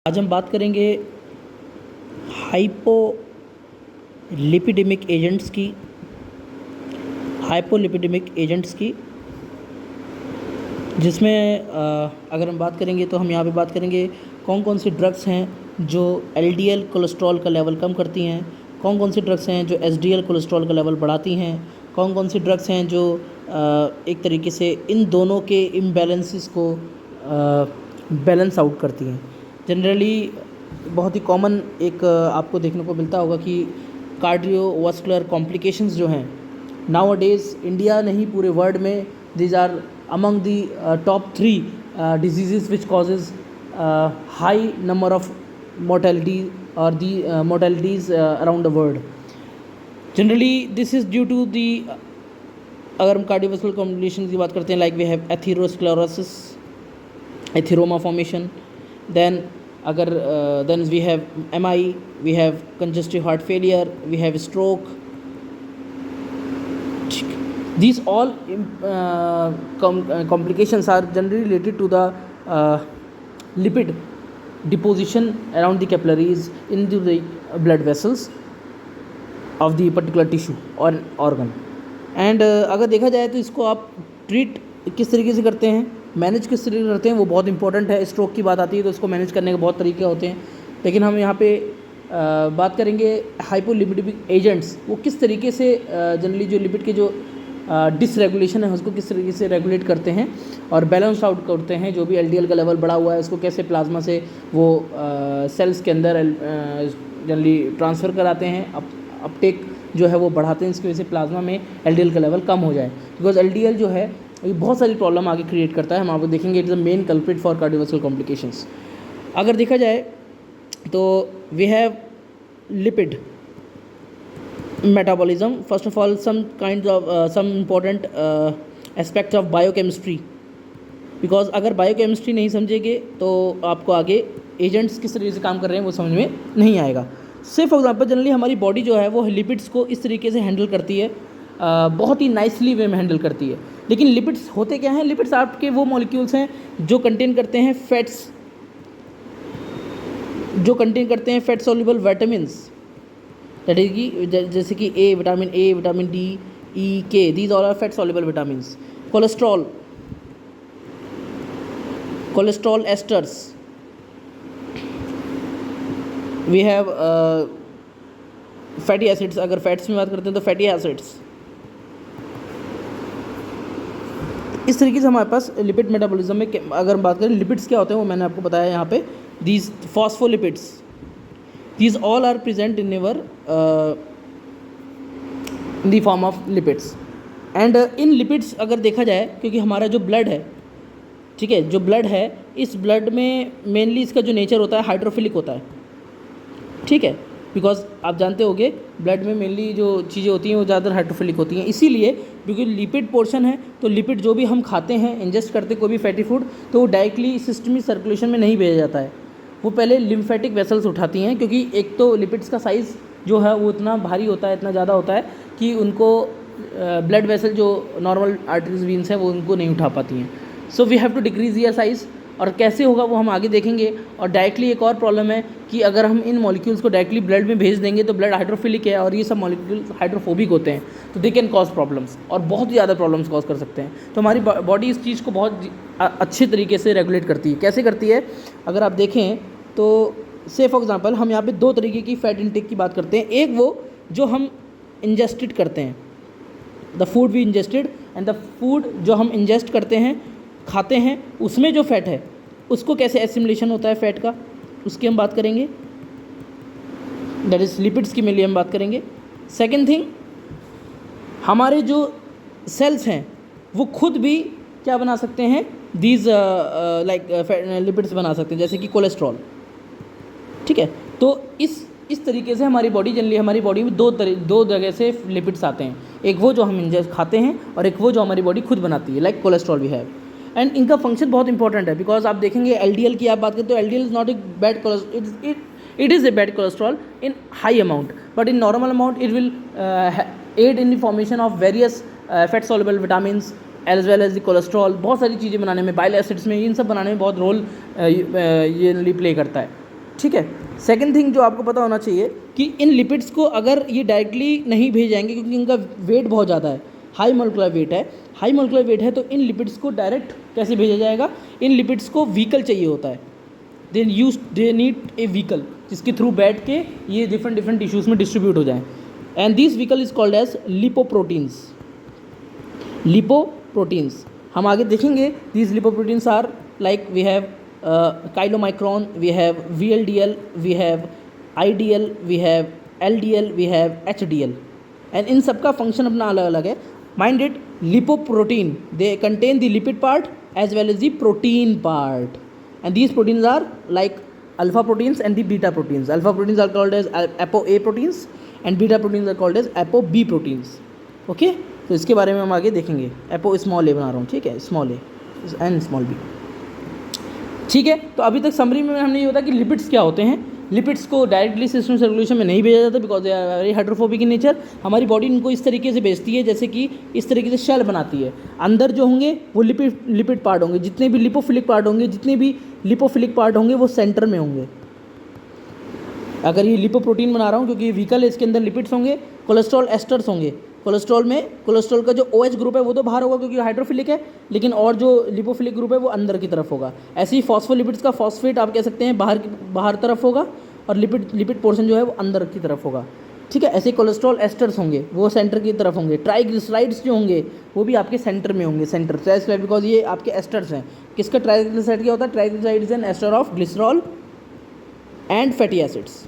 आज हम बात करेंगे हाइपोलिपिडेमिक एजेंट्स की जिसमें अगर हम बात करेंगे तो हम यहाँ पे बात करेंगे कौन कौन सी ड्रग्स हैं जो एलडीएल कोलेस्ट्रॉल का लेवल कम करती हैं, कौन कौन सी ड्रग्स हैं जो एसडीएल कोलेस्ट्रॉल का लेवल बढ़ाती हैं, कौन कौन सी ड्रग्स हैं जो एक तरीके से इन दोनों के इम्बैलेंसेस को बैलेंस आउट करती हैं। जनरली बहुत ही कॉमन एक आपको देखने को मिलता होगा कि कार्डियोवास्कुलर कॉम्प्लिकेशंस जो हैं नाउ डेज़ इंडिया नहीं पूरे वर्ल्ड में these are among the top 3 diseases which causes high number of mortality or the mortalities around the world. Generally this is due to the अगर हम cardiovascular complications की बात करते हैं like we have atherosclerosis, atheroma formation, then अगर then we have MI, we have congestive heart failure, we have stroke. These all complications are generally related to the lipid deposition around the capillaries into the blood vessels of the particular tissue or organ. And अगर देखा जाए तो इसको आप treat किस तरीके से करते हैं, मैनेज किस तरीके से करते हैं, वो बहुत इंपॉर्टेंट है। स्ट्रोक की बात आती है तो उसको मैनेज करने के बहुत तरीके होते हैं, लेकिन हम यहाँ पे बात करेंगे हाइपोलिपिडेमिक एजेंट्स वो किस तरीके से जनरली जो लिपिड के जो डिसरेगुलेशन है उसको किस तरीके से रेगुलेट करते हैं और बैलेंस आउट करते हैं। जो भी एलडीएल का लेवल बढ़ा हुआ है उसको कैसे प्लाज्मा से वो सेल्स के अंदर जनरली ट्रांसफ़र कराते हैं, अपटेक जो है वो बढ़ाते हैं, इसकी वजह से प्लाज्मा में एलडीएल का लेवल कम हो जाए। बिकॉज एलडीएल जो है ये बहुत सारी प्रॉब्लम आगे क्रिएट करता है। हम आपको देखेंगे it is the main culprit for cardiovascular complications. अगर देखा जाए तो we have lipid metabolism. First of all, some kinds of some important aspects of biochemistry, because अगर बायोकेमिस्ट्री नहीं समझेंगे तो आपको आगे एजेंट्स किस तरीके से काम कर रहे हैं वो समझ में नहीं आएगा। से फॉर एग्जांपल जनरली हमारी बॉडी जो है वो लिपिड्स को इस तरीके से हैंडल करती है, बहुत ही नाइसली वे में हैंडल करती है। लेकिन लिपिड्स होते क्या हैं? लिपिड्स आपके वो मॉलिक्यूल्स हैं जो कंटेन करते हैं फैट्स, जो कंटेन करते हैं fat soluble vitamins, that is की जैसे कि A vitamin D, E, K, these all are fat soluble vitamins. Cholesterol esters, we have fatty acids. अगर फैट्स में बात करते हैं तो फैटी एसिड्स। इस तरीके से हमारे पास लिपिड मेटाबॉलिज्म में अगर हम बात करें लिपिड्स क्या होते हैं वो मैंने आपको बताया यहाँ पे। These phospholipids, these all are present in our in the form of lipids. and in lipids अगर देखा जाए, क्योंकि हमारा जो ब्लड है, ठीक है, जो ब्लड है इस ब्लड में मेनली इसका जो नेचर होता है हाइड्रोफिलिक होता है, ठीक है। बिकॉज आप जानते होंगे ब्लड में मेनली जो चीज़ें होती हैं वो ज़्यादातर हाइड्रोफिलिक होती हैं, इसीलिए क्योंकि लिपिड पोर्शन है तो लिपिड जो भी हम खाते हैं, इंजेस्ट करते कोई भी फैटी फूड, तो वो डायरेक्टली सिस्टमिक सर्कुलेशन में नहीं भेजा जाता है, वो पहले लिम्फेटिक वेसल्स उठाती हैं। क्योंकि एक तो लिपिड्स का साइज़ जो है वो इतना भारी होता है, इतना ज़्यादा होता है कि उनको ब्लड वेसल जो नॉर्मल आर्टरीज वीन्स हैं वो उनको नहीं उठा पाती हैं। So we have to decrease their size, और कैसे होगा वो हम आगे देखेंगे। और डायरेक्टली एक और प्रॉब्लम है कि अगर हम इन मॉलिक्यूल्स को डायरेक्टली ब्लड में भेज देंगे तो ब्लड हाइड्रोफिलिक है और ये सब मॉलिक्यूल्स हाइड्रोफोबिक होते हैं, तो दे कैन कॉज प्रॉब्लम्स और बहुत ही ज़्यादा प्रॉब्लम्स कॉज कर सकते हैं। तो हमारी बॉडी इस चीज़ को बहुत अच्छे तरीके से रेगुलेट करती है। कैसे करती है? अगर आप देखें तो से फॉर एग्जांपल हम यहाँ पे दो तरीके की फ़ैट इंटेक की बात करते हैं। एक वो जो हम इंजेस्टेड करते हैं, the food we ingested, and the food जो हम इंजेस्ट करते हैं, खाते हैं, उसमें जो फ़ैट है उसको कैसे एसिमिलेशन होता है फ़ैट का, उसकी हम बात करेंगे। दैट इज़ लिपिड्स की मेनली हम बात करेंगे। सेकेंड थिंग, हमारे जो सेल्स हैं वो खुद भी क्या बना सकते हैं, दीज लाइक लिपिड्स बना सकते हैं, जैसे कि कोलेस्ट्रॉल, ठीक है। तो इस तरीके से हमारी बॉडी जनरली हमारी बॉडी में दो जगह से लिपिड्स आते हैं, एक वो जो हम इंजेस्ट खाते हैं और एक वो जो हमारी बॉडी खुद बनाती है, like cholesterol we have. And इनका फंक्शन बहुत इंपॉर्टेंट है, बिकॉज आप देखेंगे एलडीएल की आप बात करें तो LDL is not a bad cholesterol, it is a bad cholesterol in high amount, but in normal amount it will aid in the formation of various fat soluble vitamins as well as the cholesterol. बहुत सारी चीज़ें बनाने में, bile acids में, इन सब बनाने में बहुत रोल ये प्ले करता है। ठीक है। सेकंड थिंग जो आपको पता होना चाहिए कि इन लिपिड्स को अगर ये डायरेक्टली नहीं भेजे जाएंगे क्योंकि इनका वेट बहुत ज़्यादा है, हाई मोलिकुलर वेट है, हाई मोलिकुलर वेट है, तो इन लिपिड्स को डायरेक्ट कैसे भेजा जाएगा? इन लिपिड्स को व्हीकल चाहिए होता है, दे नीड ए व्हीकल जिसके थ्रू बैठ के ये डिफरेंट टिश्यूज़ में डिस्ट्रीब्यूट हो जाएं, and this vehicle is called as lipoproteins. Lipoproteins हम आगे देखेंगे। These lipoproteins are like we have chylomicron, we have VLDL, we have IDL, we have LDL, we have HDL, and इन सब का function अपना अलग अलग है। Mind it, lipoprotein they contain the lipid part as well as the protein part, and these proteins are like alpha proteins and the beta proteins. Alpha proteins are called as apo A proteins and beta proteins are called as apo B proteins. Okay, तो इसके बारे में हम आगे देखेंगे। Apo small ए बना रहा हूँ, ठीक है, small A and small B, ठीक है। तो अभी तक समरी में हमने ये बताया कि लिपिड्स क्या होते हैं। लिपिड्स को डायरेक्टली सिस्टम सर्कुलेशन में नहीं भेजा जाता because they are very hydrophobic in nature. हमारी बॉडी इनको इस तरीके से भेजती है जैसे कि इस तरीके से शेल बनाती है। अंदर जो होंगे वो लिपिड पार्ट होंगे, जितने भी लिपोफिलिक पार्ट होंगे, जितने भी लिपोफिलिक पार्ट होंगे वो सेंटर में होंगे। अगर ये लिपोप्रोटीन बना रहा हूँ क्योंकि ये व्हीकल है, इसके अंदर लिपिड्स होंगे, कोलेस्ट्रॉल एस्टर्स होंगे। कोलेस्ट्रॉल का जो OH ग्रुप है वो तो बाहर होगा क्योंकि हाइड्रोफिलिक है, लेकिन और जो लिपोफिलिक ग्रुप है वो अंदर की तरफ होगा। ऐसे ही फॉस्फोलिपिड्स का फॉस्फेट आप कह सकते हैं बाहर तरफ होगा, और लिपिड पोर्शन जो है वो अंदर की तरफ होगा, ठीक है। ऐसे कोलेस्ट्रॉल एस्टर्स होंगे वो सेंटर की तरफ होंगे। ट्राइग्लिसराइड्स जो होंगे वो भी आपके सेंटर में होंगे, सेंटर ट्राइग्लिसराइड, बिकॉज ये आपके एस्टर्स हैं। किसका ट्राइग्लिसराइड क्या होता है? Triglyceride is an ester of glycerol and fatty acids.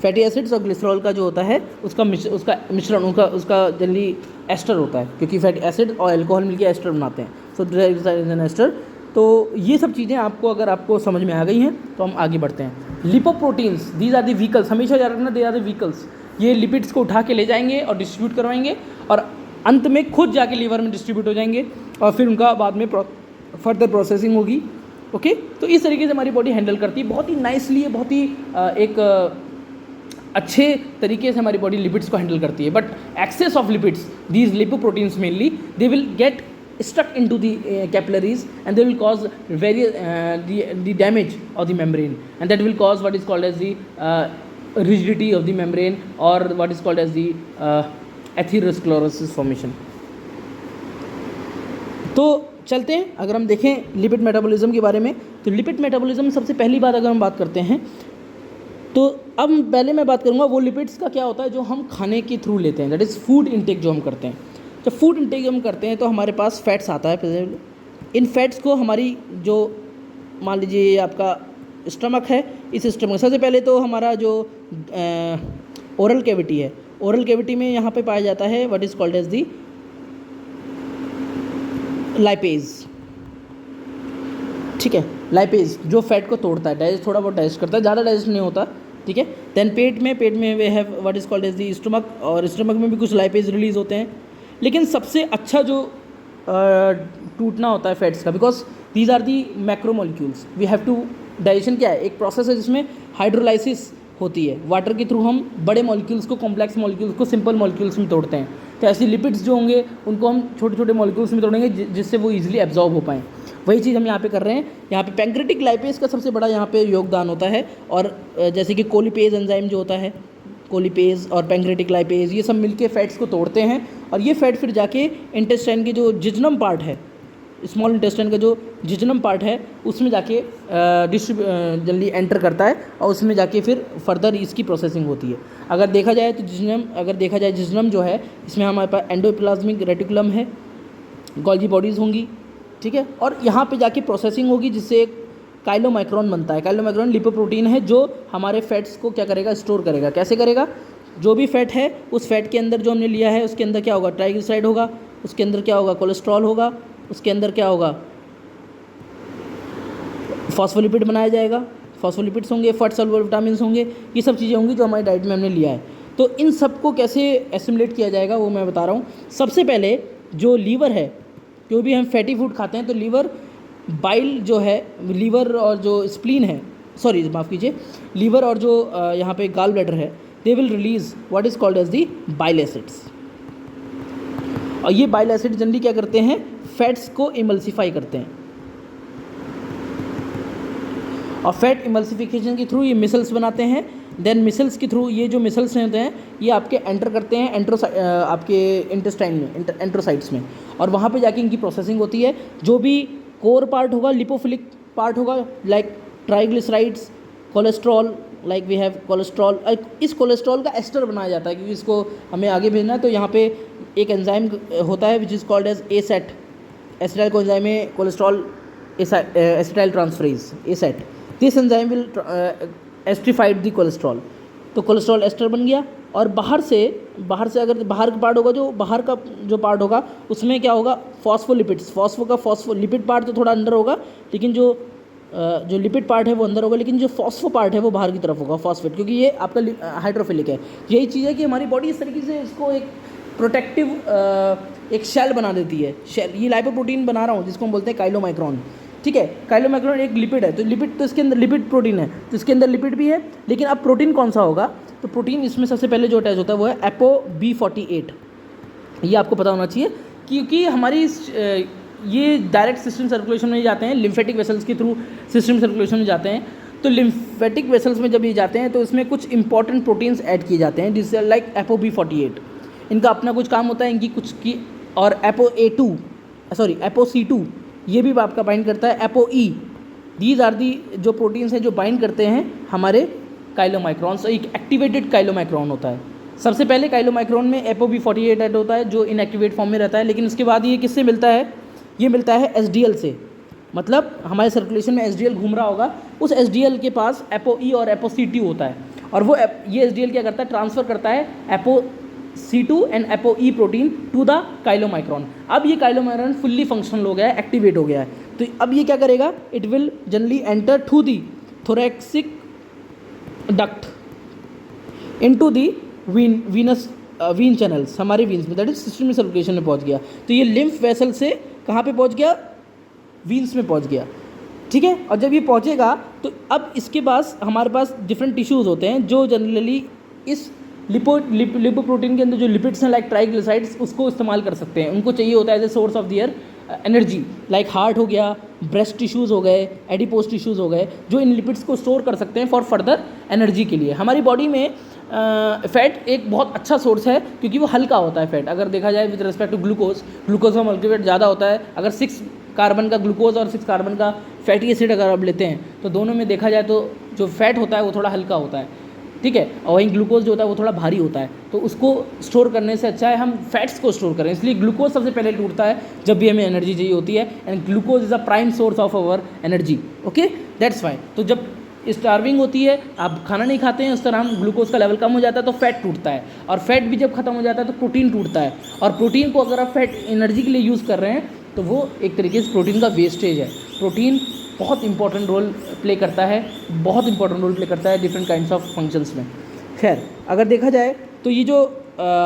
Fatty acids और ग्लिसरॉल का जो होता है उसका मिश्रण उसका जनरली एस्टर होता है, क्योंकि फैटी एसिड और अल्कोहल मिलकर एस्टर बनाते हैं। सो ट्राइग्लिसराइड इज एन एस्टर। तो ये सब चीज़ें अगर आपको समझ में आ गई हैं तो हम आगे बढ़ते हैं। Lipoproteins, these are the vehicles, हमेशा याद रखना, दे आर द व्हीकल्स। ये लिपिड्स को उठा के ले जाएंगे और डिस्ट्रीब्यूट करवाएंगे, और अंत में खुद जाके लीवर में डिस्ट्रीब्यूट हो जाएंगे, और फिर उनका बाद में फर्दर प्रोसेसिंग होगी। ओके, तो इस तरीके से हमारी बॉडी हैंडल करती है बहुत ही नाइसली, बहुत ही एक अच्छे तरीके से हमारी बॉडी लिपिड्स को हैंडल करती है। But excess of lipids, these lipoproteins mainly, they will get stuck into the capillaries and they will cause the damage of the membrane, and that will cause what is called as the rigidity of the membrane, or what is called as the atherosclerosis formation. तो चलते हैं, अगर हम देखें lipid metabolism के बारे में, तो लिपिड मेटाबॉलिज्म सबसे पहली बात अगर हम बात करते हैं तो अब पहले मैं बात करूँगा वो लिपिड्स का क्या होता है जो हम खाने के थ्रू लेते हैं, दैट इज़ फूड इनटेक जो हम करते हैं। जब फूड इंटेक हम करते हैं तो हमारे पास फैट्स आता है। इन फैट्स को हमारी जो मान लीजिए आपका स्टमक है, इस स्टमक सबसे पहले तो हमारा जो ओरल कैविटी है, ओरल कैविटी में यहाँ पे पाया जाता है what is called as the lipase, ठीक है। लाइपेज जो फैट को तोड़ता है, डाइजेस्ट थोड़ा बहुत डाइजेस्ट करता है, ज़्यादा डाइजेस्ट नहीं होता, ठीक है। देन पेट में we have what is called as the stomach, और स्टमक में भी कुछ लाइपेज रिलीज़ होते हैं। लेकिन सबसे अच्छा जो टूटना होता है फैट्स का, because these are the macromolecules, we have to, digestion क्या है, एक प्रोसेस है जिसमें हाइड्रोलाइसिस होती है, वाटर के थ्रू हम बड़े मॉलिक्यूल्स को, कॉम्प्लेक्स मॉलिक्यूल्स को सिंपल मॉलिक्यूल्स में तोड़ते हैं। तो ऐसे लिपिड्स जो होंगे उनको हम छोटे छोटे मॉलिक्यूल्स में तोड़ेंगे जिससे वो ईजिली एब्जॉर्ब हो पाएँ। वही चीज़ हम यहाँ पे कर रहे हैं। यहाँ पे पैंक्रेटिक लाइपेज का सबसे बड़ा यहाँ पे योगदान होता है, और जैसे कि कोलिपेज एंजाइम जो होता है, कोलिपेज और पैंक्रेटिक लाइपेज, ये सब मिलके फैट्स को तोड़ते हैं, और ये फैट फिर जाके इंटेस्टाइन के जो जिजनम पार्ट है, स्मॉल इंटेस्टाइन का जो जिजनम पार्ट है, उसमें जाके जल्दी एंटर करता है, और उसमें जाके फिर फर्दर इसकी प्रोसेसिंग होती है। अगर देखा जाए जिजनम जो है, इसमें हमारे पास एंडोप्लाज्मिक रेटिकुलम है, गोल्गी बॉडीज़ होंगी, ठीक है, और यहाँ पे जाके प्रोसेसिंग होगी जिससे काइलोमाइक्रोन बनता है। काइलोमाइक्रोन लिपोप्रोटीन है जो हमारे फैट्स को क्या करेगा, स्टोर करेगा। कैसे करेगा? जो भी फैट है उस फैट के अंदर जो हमने लिया है उसके अंदर क्या होगा, ट्राइग्लिसराइड होगा, उसके अंदर क्या होगा, कोलेस्ट्रॉल होगा, उसके अंदर क्या होगा, फॉस्फोलिपिड बनाया जाएगा, फॉस्फोलिपिड्स होंगे, फैट सॉल्युबल विटामिन होंगे, ये सब चीज़ें होंगी जो हमारी डाइट में हमने लिया है। तो इन सब को कैसे एसिमुलेट किया जाएगा वो मैं बता रहा हूँ। सबसे पहले जो लीवर है, जो भी हम फैटी फूड खाते हैं तो लीवर बाइल जो है, लीवर और जो स्प्लीन है, सॉरी माफ़ कीजिए, लीवर और जो यहाँ पे गाल ब्लैडर है, they will release what is called as the bile acids. और ये बाइल एसिड जनरली क्या करते हैं, फैट्स को इमल्सिफाई करते हैं। और फैट इमल्सिफिकेशन के थ्रू ये मिसल्स बनाते हैं। देन मिसल्स के थ्रू ये जो मिसल्स होते हैं ये आपके एंटर करते हैं आपके इंटेस्टाइन में, एंट्रोसाइट्स में, और वहाँ पे जाके इनकी प्रोसेसिंग होती है। जो भी कोर पार्ट होगा, लिपोफिलिक पार्ट होगा, like triglycerides, cholesterol, like we have cholesterol, इस कोलेस्ट्रॉल का एस्टर बनाया जाता है क्योंकि इसको हमें आगे भेजना है। तो यहाँ पे एक एंजाइम होता है which is called as ACAT, acetyl coenzyme में cholesterol acetyl transferase ACAT, this enzyme will esterified the cholesterol. तो कोलेस्ट्रॉल एस्टर बन गया। और बाहर से अगर बाहर का पार्ट होगा, जो बाहर का जो पार्ट होगा उसमें क्या होगा, फॉस्फोलिपिड्स, फॉस्फोलिपिड पार्ट तो थोड़ा अंदर होगा, लेकिन जो लिपिड पार्ट है वो अंदर होगा, लेकिन जो फॉस्फो पार्ट है वो बाहर की तरफ होगा, फॉस्फेट, क्योंकि ये आपका हाइड्रोफिलिक है। यही चीज़ है कि हमारी बॉडी इस तरीके से इसको एक प्रोटेक्टिव एक शेल बना देती है। शेल, ये लाइपोप्रोटीन बना रहा हूँ जिसको हम बोलते हैं काइलोमाइक्रोन, ठीक है। काइलोमाइक्रोन एक लिपिड है, तो लिपिड तो इसके अंदर लिपिड प्रोटीन है, तो इसके अंदर लिपिड भी है। लेकिन अब प्रोटीन कौन सा होगा, तो प्रोटीन इसमें सबसे पहले जो अटैच होता है वो है ApoB48। ये आपको पता होना चाहिए क्योंकि हमारी ये डायरेक्ट सिस्टम सर्कुलेशन में जाते हैं, लिम्फेटिक वेसल्स के थ्रू सिस्टम सर्कुलेशन में जाते हैं। तो लिम्फेटिक वेसल्स में जब ये जाते हैं तो इसमें कुछ इंपॉर्टेंट प्रोटीन्स ऐड किए जाते हैं, जिससे लाइक ApoB48, इनका अपना कुछ काम होता है, इनकी कुछ की, और ApoC2 ये भी आपका बाइंड करता है, ApoE, दीज आर दी जो प्रोटीन्स हैं जो बाइंड करते हैं हमारे काइलोमाइक्रोन। एक एक्टिवेटेड काइलोमाइक्रोन होता है। सबसे पहले काइलोमाइक्रोन में ApoB48 ऐड होता है जो इनएक्टिवेट फॉर्म में रहता है, लेकिन उसके बाद ये किससे मिलता है, ये मिलता है SDL से। मतलब हमारे सर्कुलेशन में SDL घूम रहा होगा, उस SDL के पास ApoE और ApoC2 होता है, और वो ये SDL क्या करता है, ट्रांसफ़र करता है ApoC2 and ApoE protein to the chylomicron. अब ये काइलोमाइक्रोन फुल्ली फंक्शनल हो गया है, एक्टिवेट हो गया है। तो अब ये क्या करेगा, it will generally enter through the thoracic duct into the vein channels, हमारे वीन्स में, दैट इज सिस्टम सर्कुलेशन में पहुंच गया। तो ये लिम्फ वेसल से कहाँ पे पहुंच गया, वीन्स में पहुंच गया, ठीक है। और जब ये पहुंचेगा तो अब इसके पास हमारे पास डिफरेंट टिश्यूज़ होते हैं जो जनरली इस लिपोप्रोटीन के अंदर जो लिपिड्स हैं लाइक ट्राइग्लिसराइड्स उसको इस्तेमाल कर सकते हैं। उनको चाहिए होता है as a source of their energy, like heart हो गया, ब्रेस्ट टिश्यूज़ हो गए, एडिपोज टिश्यूज़ हो गए, जो इन लिपिड्स को स्टोर कर सकते हैं फॉर फर्दर एनर्जी के लिए। हमारी बॉडी में फ़ैट एक बहुत अच्छा सोर्स है क्योंकि वो हल्का होता है। फैट अगर देखा जाए विद रिस्पेक्ट टू ग्लूकोज का मल्टीवेट ज़्यादा होता है। अगर 6 कार्बन का ग्लूकोज और 6 कार्बन का फैटी एसिड अगर आप लेते हैं तो दोनों में देखा जाए तो जो फैट होता है वो थोड़ा हल्का होता है, ठीक है, और वहीं ग्लूकोज जो होता है वो थोड़ा भारी होता है। तो उसको स्टोर करने से अच्छा है हम फैट्स को स्टोर करें, इसलिए ग्लूकोज सबसे पहले टूटता है जब भी हमें एनर्जी चाहिए होती है, and glucose is a prime source of our energy, okay, that's fine. तो जब स्टार्विंग होती है, आप खाना नहीं खाते हैं, उस तरह हम ग्लूकोज का लेवल कम हो जाता है तो फैट टूटता है, और फैट भी जब खत्म हो जाता है तो प्रोटीन टूटता है, और प्रोटीन को अगर आप फैट एनर्जी के लिए यूज़ कर रहे हैं तो वो एक तरीके से प्रोटीन का वेस्टेज है। प्रोटीन बहुत इंपॉर्टेंट रोल प्ले करता है, बहुत इंपॉर्टेंट रोल प्ले करता है डिफरेंट काइंड्स ऑफ फंक्शंस में। खैर अगर देखा जाए तो ये जो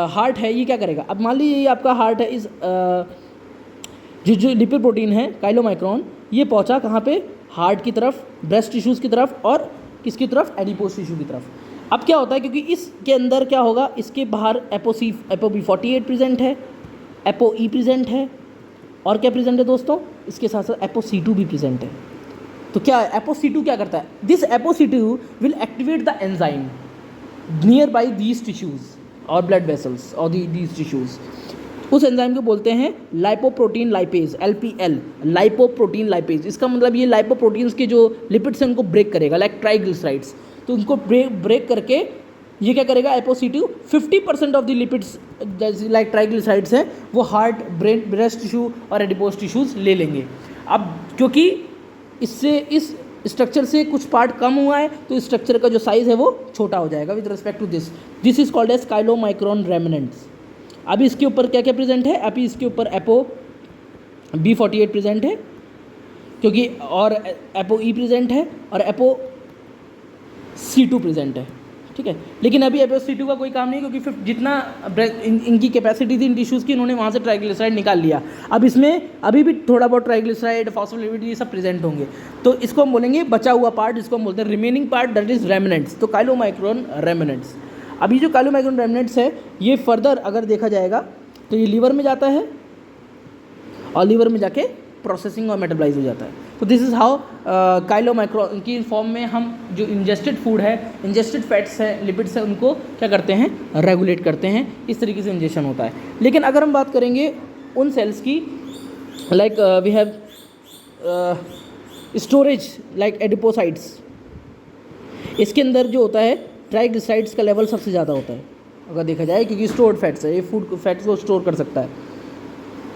हार्ट है ये क्या करेगा, अब मान लीजिए ये आपका हार्ट है, इस जो लिपिड प्रोटीन है काइलोमाइक्रोन, ये पहुंचा कहाँ पे, हार्ट की तरफ, ब्रेस्ट टिश्यूज़ की तरफ, और किसकी तरफ, एडिपोज टिश्यू की तरफ। अब क्या होता है, क्योंकि इसके अंदर क्या होगा, इसके बाहर ApoB48 प्रेजेंट है, ApoE प्रेजेंट है, और क्या प्रेजेंट है दोस्तों, इसके साथ साथ ApoC2 भी प्रेजेंट है। तो क्या ApoC2 क्या करता है, this ApoC2 will activate the enzyme near by these tissues और ब्लड वेसल्स और दीज टिश्यूज़। उस एंजाइम को बोलते हैं lipoprotein lipase, LPL, lipoprotein lipase. इसका मतलब ये लाइपोप्रोटीन्स के जो लिपिड्स हैं उनको ब्रेक करेगा, लाइक ट्राइग्लिसराइड्स। तो उनको ब्रेक करके ये क्या करेगा, ApoC2 50% of the lipids like triglycerides हैं वो हार्ट, ब्रेन, ब्रेस्ट टिश्यू और एडिपोज टिश्यूज़ ले लेंगे। अब क्योंकि इससे इस स्ट्रक्चर से कुछ पार्ट कम हुआ है तो इस स्ट्रक्चर का जो साइज़ है वो छोटा हो जाएगा with respect to this is called as chylomicron remnants. अभी इसके ऊपर क्या क्या प्रेजेंट है, अभी इसके ऊपर ApoB48 प्रेजेंट है क्योंकि, और ApoE प्रेजेंट है, और ApoC2 प्रेजेंट है, ठीक है। लेकिन अभी ApoC2 का कोई काम नहीं क्योंकि फिर जितना इनकी कैपेसिटी थी इन टिश्यूज़ की, इन्होंने वहाँ से ट्राइग्लिसराइड निकाल लिया। अब इसमें अभी भी थोड़ा बहुत ट्राइग्लिसराइड, फॉस्फोलिपिड ये सब प्रेजेंट होंगे, तो इसको हम बोलेंगे बचा हुआ पार्ट, जिसको हम बोलते हैं remaining part, that is remnants. तो काइलोमाइक्रोन रेमिनेंट्स। अभी जो काइलोमाइक्रोन रेमिनेंट्स है ये फर्दर अगर देखा जाएगा तो ये लीवर में जाता है, और लीवर में जाके प्रोसेसिंग और मेटाबलाइज हो जाता है। तो दिस इज़ हाउ काइलोमाइक्रोन की फॉर्म में हम जो इंजेस्टेड फूड है, इंजेस्टेड फैट्स है, लिपिड्स है, उनको क्या करते हैं, रेगुलेट करते हैं। इस तरीके से इंजेक्शन होता है। लेकिन अगर हम बात करेंगे उन सेल्स की, like we have storage like adipocytes, इसके अंदर जो होता है ट्राइग्लिसराइड्स का लेवल सबसे ज़्यादा होता है अगर देखा जाए, क्योंकि स्टोर्ड फैट्स है, ये फूड फैट्स को स्टोर कर सकता है।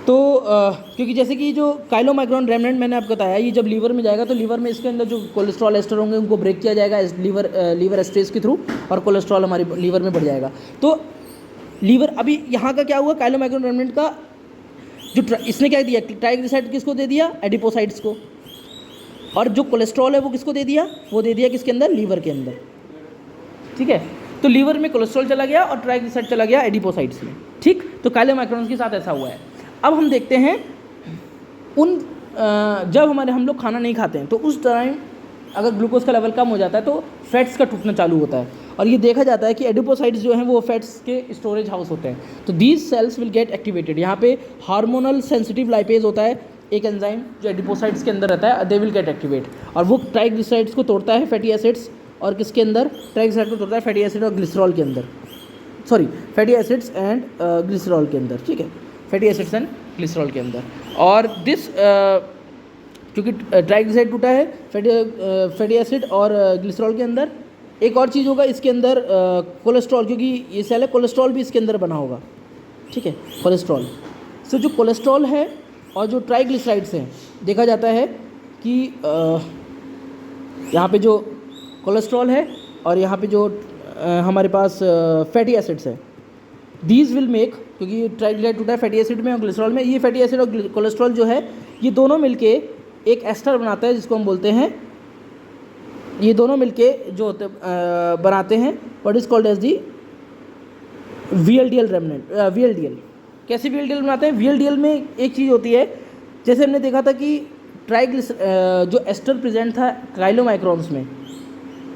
तो क्योंकि जैसे कि जो काइलोमाइक्रोन रेमनेंट मैंने आपको बताया, ये जब लीवर में जाएगा तो लीवर में इसके अंदर जो कोलेस्ट्रॉल एस्टर होंगे उनको ब्रेक किया जाएगा लीवर एस्ट्रेस के थ्रू, और कोलेस्ट्रॉल हमारे लीवर में बढ़ जाएगा। तो लीवर, अभी यहाँ का क्या हुआ, काइलोमाइक्रोन रेमनेंट का जो इसने क्या दिया, ट्राइग्लिसराइड किसको दे दिया, एडिपोसाइड्स को, और जो कोलेस्ट्रॉल है वो किसको दे दिया, वो दे दिया किसके अंदर, लीवर के अंदर। ठीक है, तो लीवर में कोलेस्ट्रॉल चला गया और ट्राइग्लिसराइड चला गया एडिपोसाइड्स में। ठीक, तो काइलोमाइक्रोन के साथ ऐसा हुआ है। अब हम देखते हैं जब हम लोग खाना नहीं खाते हैं तो उस टाइम अगर ग्लूकोज का लेवल कम हो जाता है तो फैट्स का टूटना चालू होता है, और ये देखा जाता है कि एडिपोसाइड्स जो हैं वो फैट्स के स्टोरेज हाउस होते हैं। तो these cells will get activated. यहाँ पे हार्मोनल सेंसिटिव लाइपेज होता है, एक एंजाइम जो एडिपोसाइड्स के अंदर रहता है, दे विल गेट एक्टिवेट, और वो ट्राइग्लिसराइड्स को तोड़ता है फैटी एसिड्स, और किसके अंदर, ट्राइग्लिसराइड को तोड़ता है फैटी एसिड और ग्लिसरॉल के अंदर, sorry fatty acids and glycerol के अंदर। ठीक है, फैटी एसिड्स एंड ग्लिसरॉल के अंदर। और दिस क्योंकि ट्राइग्लिसराइड टूटा है फैटी एसिड और ग्लिसरॉल के अंदर, एक और चीज़ होगा इसके अंदर, कोलेस्ट्रॉल, क्योंकि ये सेल है, कोलेस्ट्रॉल भी इसके अंदर बना होगा। ठीक है, कोलेस्ट्रॉल। सो जो कोलेस्ट्रॉल है और जो ट्राइग्लिसराइड्स हैं, देखा जाता है कि यहाँ पे जो कोलेस्ट्रॉल है और यहाँ पे जो हमारे पास फैटी एसिड्स है, दीज विल मेक, क्योंकि ट्राइग्लिसराइड टूटा है फैटी एसिड में और ग्लिसरॉल में, ये फैटी एसिड और कोलेस्ट्रॉल जो है ये दोनों मिलके एक एस्टर बनाता है जिसको हम बोलते हैं, ये दोनों मिलके जो होते बनाते हैं what is called as the VLDL remnant. VLDL कैसे VLDL बनाते हैं, VLDL में एक चीज़ होती है, जैसे हमने देखा था कि जो एस्टर प्रेजेंट था काइलोमाइक्रोन्स में,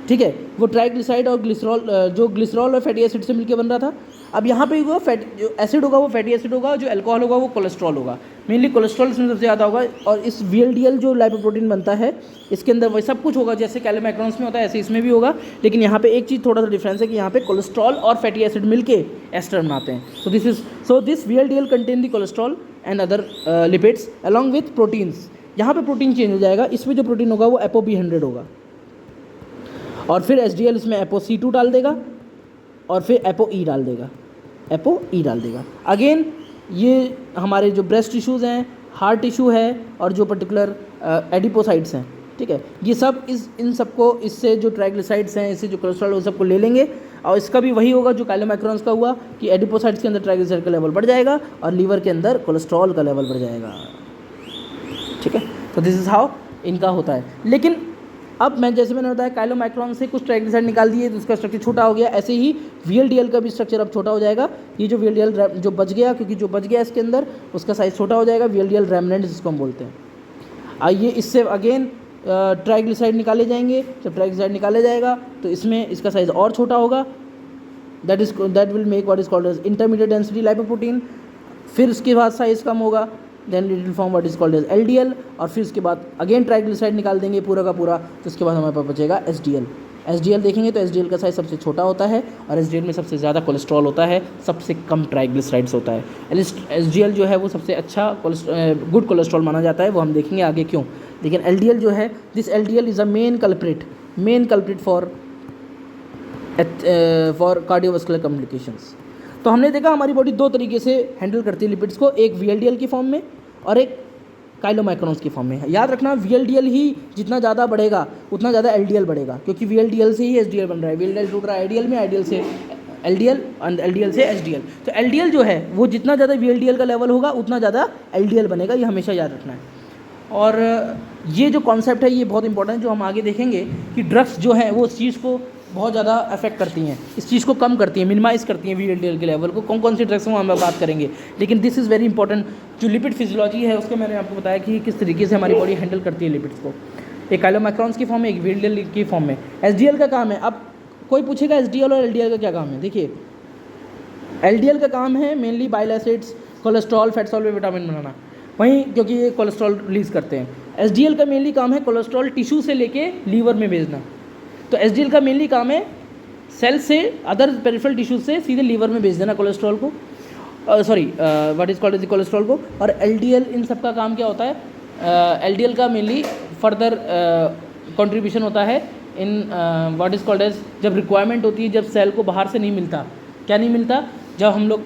ठीक है, वो ट्राइग्लिसराइड और ग्लिसरॉल, जो ग्लिसरॉल और फैटी एसिड से मिलकर बन रहा था। अब यहाँ पे जो एसिड होगा वो फैटी एसिड होगा, जो अल्कोहल होगा वो कोलेस्ट्रॉल होगा, मेनली कोलेस्ट्रॉल इसमें सबसे ज़्यादा होगा। और इस VLDL जो लाइपोप्रोटीन बनता है इसके अंदर वही सब कुछ होगा जैसे काइलोमाइक्रोन्स में होता है, ऐसे इसमें भी होगा। लेकिन यहाँ पे एक चीज़ थोड़ा सा डिफरेंस है कि यहाँ पे कोलेस्ट्रॉल और फैटी एसिड मिलके एस्टर बनाते हैं। So this VLDL contain the cholesterol and other lipids along with proteins. यहाँ पे प्रोटीन चेंज हो जाएगा, इसमें जो प्रोटीन होगा वो ApoB100 होगा, और फिर HDL इसमें ApoC2 डाल देगा, और फिर ApoE डाल देगा। अगेन ये हमारे जो ब्रेस्ट टिश्यूज़ हैं, हार्ट टिश्यू है, और जो पर्टिकुलर एडिपोसाइट्स हैं, ठीक है, ये सब इन सबको, इससे जो ट्राइग्लिसराइड्स हैं, इससे जो कोलेस्ट्रॉल वो सबको ले लेंगे, और इसका भी वही होगा जो काइलोमाइक्रोन्स का हुआ कि एडिपोसाइट्स के अंदर ट्राइग्लिसराइड का लेवल बढ़ जाएगा और लीवर के अंदर कोलेस्ट्रॉल का लेवल बढ़ जाएगा। ठीक है, तो दिस इज़ हाउ इनका होता है। लेकिन अब जैसे मैंने बताया काइलोमाइक्रोन से कुछ ट्राइग्लिसराइड निकाल दिए तो उसका स्ट्रक्चर छोटा हो गया, ऐसे ही VLDL का भी स्ट्रक्चर अब छोटा हो जाएगा। ये जो VLDL जो बच गया, क्योंकि जो बच गया इसके अंदर उसका साइज़ छोटा हो जाएगा, VLDL रेमनेंट जिसको हम बोलते हैं। आइए इससे अगेन ट्राइग्लिसराइड निकाले जाएंगे, जब ट्राइग्लिसराइड निकाले जाएगा तो इसमें इसका साइज़ और छोटा होगा, that will make what is called as intermediate density lipoprotein. फिर उसके बाद साइज़ कम होगा, then it will form what is called as LDL, और फिर उसके बाद अगेन ट्राइग्लिसराइड निकाल देंगे पूरा का पूरा, तो उसके बाद हमारे पास बचेगा HDL देखेंगे तो HDL का साइज़ सबसे छोटा होता है, और HDL में सबसे ज़्यादा कोलेस्ट्रॉल होता है, सबसे कम ट्राइग्लिसराइड्स होता है। HDL जो है वो सबसे अच्छा गुड कोलेस्ट्रॉल माना जाता है, वो हम देखेंगे आगे क्यों। लेकिन LDL जो है, this LDL is a main culprit for cardiovascular complications. तो हमने देखा हमारी बॉडी दो तरीके से हैंडल करती है लिपिड्स को, एक VLDL की फॉर्म में और एक काइलोमाइक्रोन्स की फॉर्म में। याद रखना VLDL ही जितना ज़्यादा बढ़ेगा उतना ज़्यादा LDL बढ़ेगा, क्योंकि VLDL से ही HDL बन रहा है, VLDL टूट रहा है IDL में, IDL से LDL और LDL से HDL। तो LDL जो है वो जितना ज़्यादा VLDL का लेवल होगा उतना ज़्यादा LDL बनेगा, ये हमेशा याद रखना है। और ये जो कॉन्सेप्ट है ये बहुत इंपॉर्टेंट है, जो हम आगे देखेंगे कि ड्रग्स जो है वो उस चीज़ को बहुत ज़्यादा अफेक्ट करती हैं, इस चीज़ को कम करती हैं, मिनिमाइज़ करती हैं VLDL के लेवल को। कौन कौन सी ड्रग्स हम बात करेंगे, लेकिन दिस इज़ वेरी इंपॉर्टेंट। जो लिपिड फिजियोलॉजी है उसके मैंने आपको बताया कि किस तरीके से हमारी बॉडी हैंडल करती है लिपिड्स को, एक काइलोमाइक्रोन्स की फॉर्म में, एक VLDL की फॉर्म में। HDL का काम है, अब कोई पूछेगा HDL और LDL का क्या काम है। देखिए LDL का काम है mainly bile acids, cholesterol, fat soluble vitamin बनाना, वहीं क्योंकि ये कोलेस्ट्रॉल रिलीज़ करते हैं। एसडीएल का मेनली काम है कोलेस्ट्रॉल टिश्यू से लेके लीवर में भेजना। तो एसडीएल का मेनली काम है सेल से अदर पेरिफेरल टिश्यू से सीधे लीवर में भेज देना कोलेस्ट्रॉल को, sorry what is called as cholesterol को। और एलडीएल इन सब का काम क्या होता है, एलडीएल का मेनली फर्दर कंट्रीब्यूशन होता है in what is called as, जब रिक्वायरमेंट होती है, जब सेल को बाहर से नहीं मिलता, क्या नहीं मिलता, जब हम लोग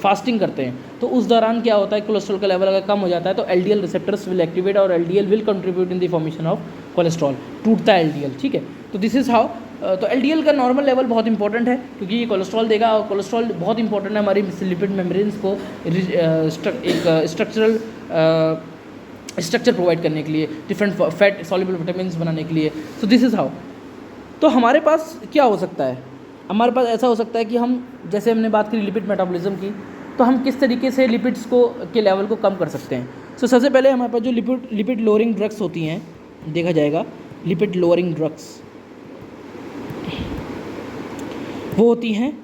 फास्टिंग करते हैं तो उस दौरान क्या होता है, कोलेस्ट्रॉल का लेवल अगर कम हो जाता है तो एलडीएल रिसेप्टर्स विल एक्टिवेट और LDL will contribute in the formation of cholesterol, टूटता है एलडीएल, ठीक है। तो दिस इज़ हाउ, तो एलडीएल का नॉर्मल लेवल बहुत इंपॉर्टेंट है क्योंकि ये कोलेस्ट्रॉल देगा, और कोलेस्ट्रॉल बहुत इंपॉर्टेंट है हमारी लिपिड मेम्ब्रेन्स को एक स्ट्रक्चर प्रोवाइड करने के लिए, डिफरेंट फैट सॉल्युबल विटामिन्स बनाने के लिए। So this is how. तो हमारे पास क्या हो सकता है, हमारे पास ऐसा हो सकता है कि हम, जैसे हमने बात करी लिपिड मेटाबॉलिज्म की, तो हम किस तरीके से लिपिड्स को के लेवल को कम कर सकते हैं। सो सबसे पहले हमारे पास जो लिपिड लोअरिंग ड्रग्स होती हैं, देखा जाएगा लिपिड लोअरिंग ड्रग्स वो होती हैं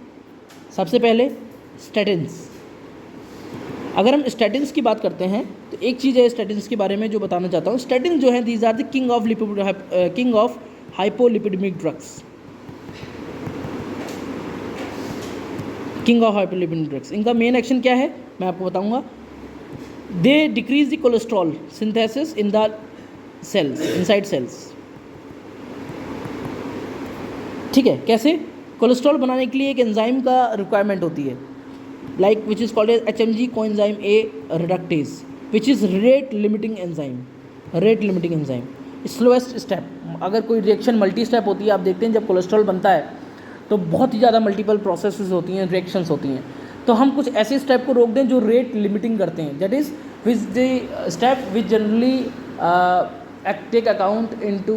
सबसे पहले स्टैटिन्स। अगर हम स्टैटिन्स की बात करते हैं तो एक चीज़ है स्टैटिन्स के बारे में जो बताना चाहता हूँ। स्टैटिन जो है, these are the king of hypolipidemic drugs, king of hypolipidemic drugs. इनका मेन एक्शन क्या है मैं आपको बताऊंगा। They decrease the cholesterol synthesis in the cells, inside cells, ठीक है। कैसे? कोलेस्ट्रॉल बनाने के लिए एक एंजाइम का रिक्वायरमेंट होती है, like which is called as HMG coenzyme A reductase, which is rate limiting enzyme, rate limiting enzyme. Slowest step, अगर कोई रिएक्शन मल्टी स्टेप होती है, आप देखते हैं जब कोलेस्ट्रॉल बनता है तो बहुत ही ज़्यादा मल्टीपल प्रोसेसेस होती हैं, रिएक्शंस होती हैं, तो हम कुछ ऐसे स्टेप को रोक दें जो रेट लिमिटिंग करते हैं, that is which the step which generally take account into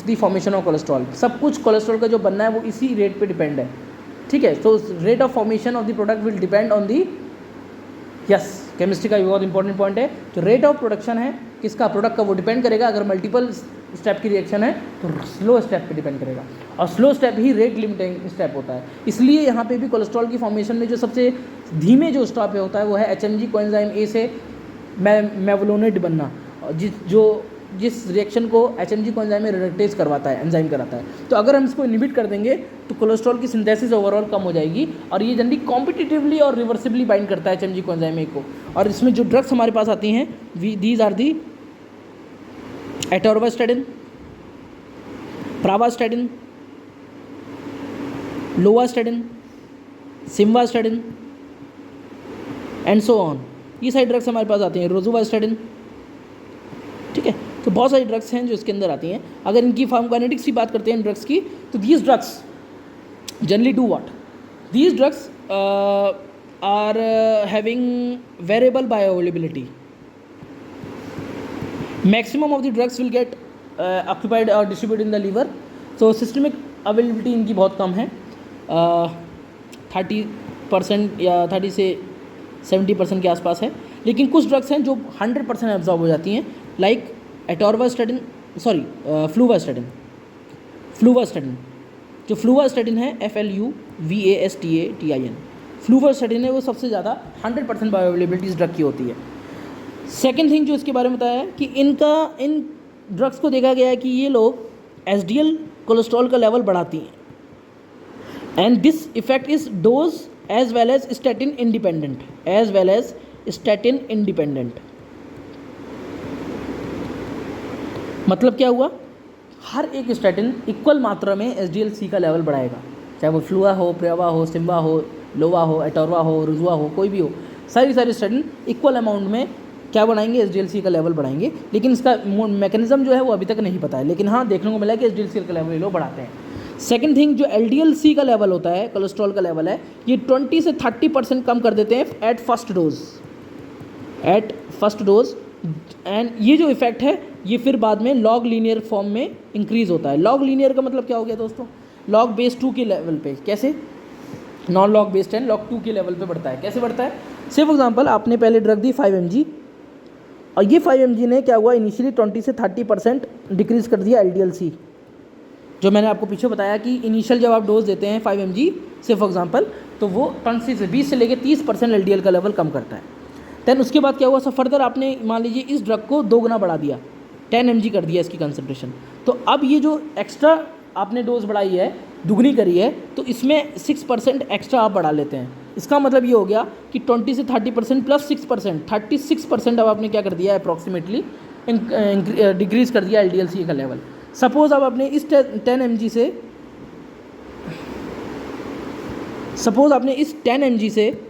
the formation of cholesterol. सब कुछ कोलेस्ट्रॉल का जो बनना है वो इसी रेट पे डिपेंड है, ठीक है। So rate of formation of the product will depend on the, yes, chemistry का बहुत इंपॉर्टेंट पॉइंट है। जो रेट ऑफ प्रोडक्शन है किसका, प्रोडक्ट का, वो डिपेंड करेगा। अगर मल्टीपल स्टेप की रिएक्शन है तो स्लो स्टेप पे डिपेंड करेगा, और स्लो स्टेप ही रेट लिमिटिंग स्टेप होता है। इसलिए यहाँ पे भी कोलेस्ट्रॉल की फॉर्मेशन में जो सबसे धीमे जो स्टेप होता है वो है HMG कोएंजाइम A से मेवलोनेट बनना, जिस रिएक्शन को HMG कोएंजाइम में रिडक्टेज करवाता है, एंजाइम कराता है। तो अगर हम इसको इनहिबिट कर देंगे तो कोलेस्ट्रॉल की सिंथेसिस ओवरऑल कम हो जाएगी, और ये जनरली कॉम्पिटिटिवली और रिवर्सिबली बाइंड करता है HMG कोएंजाइम A को। और इसमें जो ड्रग्स हमारे पास आती हैं, these are the atorvastatin, pravastatin, lovastatin, simvastatin and so on. ये सारी ड्रग्स हमारे पास आती हैं, रोजुवास्टैटिन, ठीक है। तो बहुत सारी ड्रग्स हैं जो इसके अंदर आती हैं। अगर इनकी फार्माकोकाइनेटिक्स की बात करते हैं इन ड्रग्स की, तो these drugs generally do what, these drugs are having variable bioavailability. Maximum of the drugs will get occupied और डिस्ट्रीब्यूट इन द लीवर, तो सिस्टमिक अवेलेबिलिटी इनकी बहुत कम है, 30% या 30 से 70% के आसपास है। लेकिन कुछ ड्रग्स हैं जो 100% एब्जॉर्ब हो जाती हैं, लाइक एटोर्वास्टैटिन, सॉरी फ्लूवास्टैटिन। जो फ्लूवास्टैटिन है FLUVASTATIN, फ्लूवास्टैटिन है, वो सबसे ज़्यादा 100% बायोअवेलेबिलिटी इस ड्रग की होती है। सेकेंड थिंग जो इसके बारे में बताया है कि इन ड्रग्स को देखा गया है कि ये लोग HDL कोलेस्ट्रॉल का लेवल बढ़ाती हैं, and this effect is dose as well as statin independent, मतलब क्या हुआ, हर एक स्टैटिन इक्वल मात्रा में HDL-C का लेवल बढ़ाएगा, चाहे वो फ्लूआ हो, प्रेवा हो, सिम्बा हो, लोवा हो, एटोरवा हो, रुजुआ हो, कोई भी हो, सारी स्टैटिन इक्वल अमाउंट में क्या बढ़ाएंगे, HDL-C का लेवल बढ़ाएंगे। लेकिन इसका मैकेनिज्म जो है वो अभी तक नहीं पता है, लेकिन हाँ देखने को मिला है कि HDL-C का लेवल ये लोग बढ़ाते हैं। सेकेंड थिंग, जो LDL-C का लेवल होता है, कोलेस्ट्रॉल का लेवल है, ये 20 से 30% कम कर देते हैं एट फर्स्ट डोज, एंड ये जो इफेक्ट है ये फिर बाद में लॉग लीनियर फॉर्म में इंक्रीज होता है। लॉग लीनियर का मतलब क्या हो गया दोस्तों, लॉग बेस 2 के लेवल पे, कैसे, नॉन लॉग बेस 10, लॉग 2 के लेवल पे बढ़ता है। कैसे बढ़ता है, से फॉर एग्जांपल आपने पहले ड्रग दी 5 mg, और ये 5 mg ने क्या हुआ, इनिशियली 20 से 30% डिक्रीज़ कर दिया LDL-C। जो मैंने आपको पीछे बताया कि इनिशियल जब आप डोज देते हैं 5 mg से फॉर एग्जांपल, तो वो 20 से लेकर 30% LDL का लेवल कम करता है। देन उसके बाद क्या हुआ सर, फर्दर आपने मान लीजिए इस ड्रग को 2 गुना बढ़ा दिया, 10 mg कर दिया इसकी कंसंट्रेशन, तो अब ये जो एक्स्ट्रा आपने डोज बढ़ाई है, दुगनी करी है, तो इसमें 6% एक्स्ट्रा आप बढ़ा लेते हैं। इसका मतलब ये हो गया कि 20 से 30% प्लस 6%, 36% अब आपने क्या कर दिया अप्रॉक्सीमेटली डिक्रीज़ कर दिया LDL-C का लेवल। सपोज़ अब आपने इस 10 mg से, सपोज़ आपने इस 10 mg से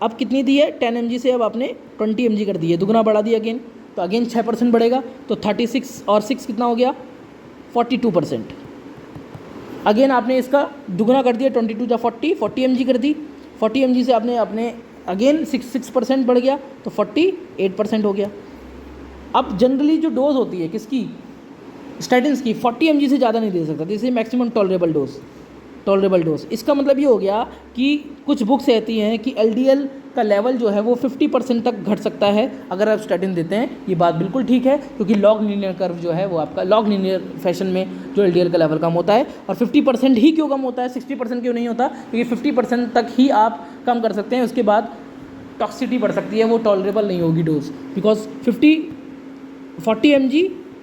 अब कितनी दी है, 10 mg से अब आपने 20 mg कर दी है, दुगना बढ़ा दिया अगेन, तो अगेन 6% बढ़ेगा, तो 36 और 6 कितना हो गया 42%। अगेन आपने इसका दुगना कर दिया, 22 या 40 mg कर दी, 40 mg से आपने अपने अगेन 6% बढ़ गया, तो 48% हो गया। अब जनरली जो डोज होती है किसकी, स्टैटिन्स की, 40 mg से ज़्यादा नहीं दे सकता, this is maximum tolerable dose. इसका मतलब ये हो गया कि कुछ बुक्स कहती हैं कि LDL का लेवल जो है वो 50% तक घट सकता है अगर आप स्टैटिन देते हैं। ये बात बिल्कुल ठीक है, क्योंकि लॉग लीनियर कर्व जो है वो आपका लॉग लीनियर फैशन में जो LDL का लेवल कम होता है, और 50% ही क्यों कम होता है, 60% क्यों नहीं होता, क्योंकि 50% तक ही आप कम कर सकते हैं, उसके बाद टॉक्सिसिटी बढ़ सकती है, वो टॉलरेबल नहीं होगी dose, because 40 mg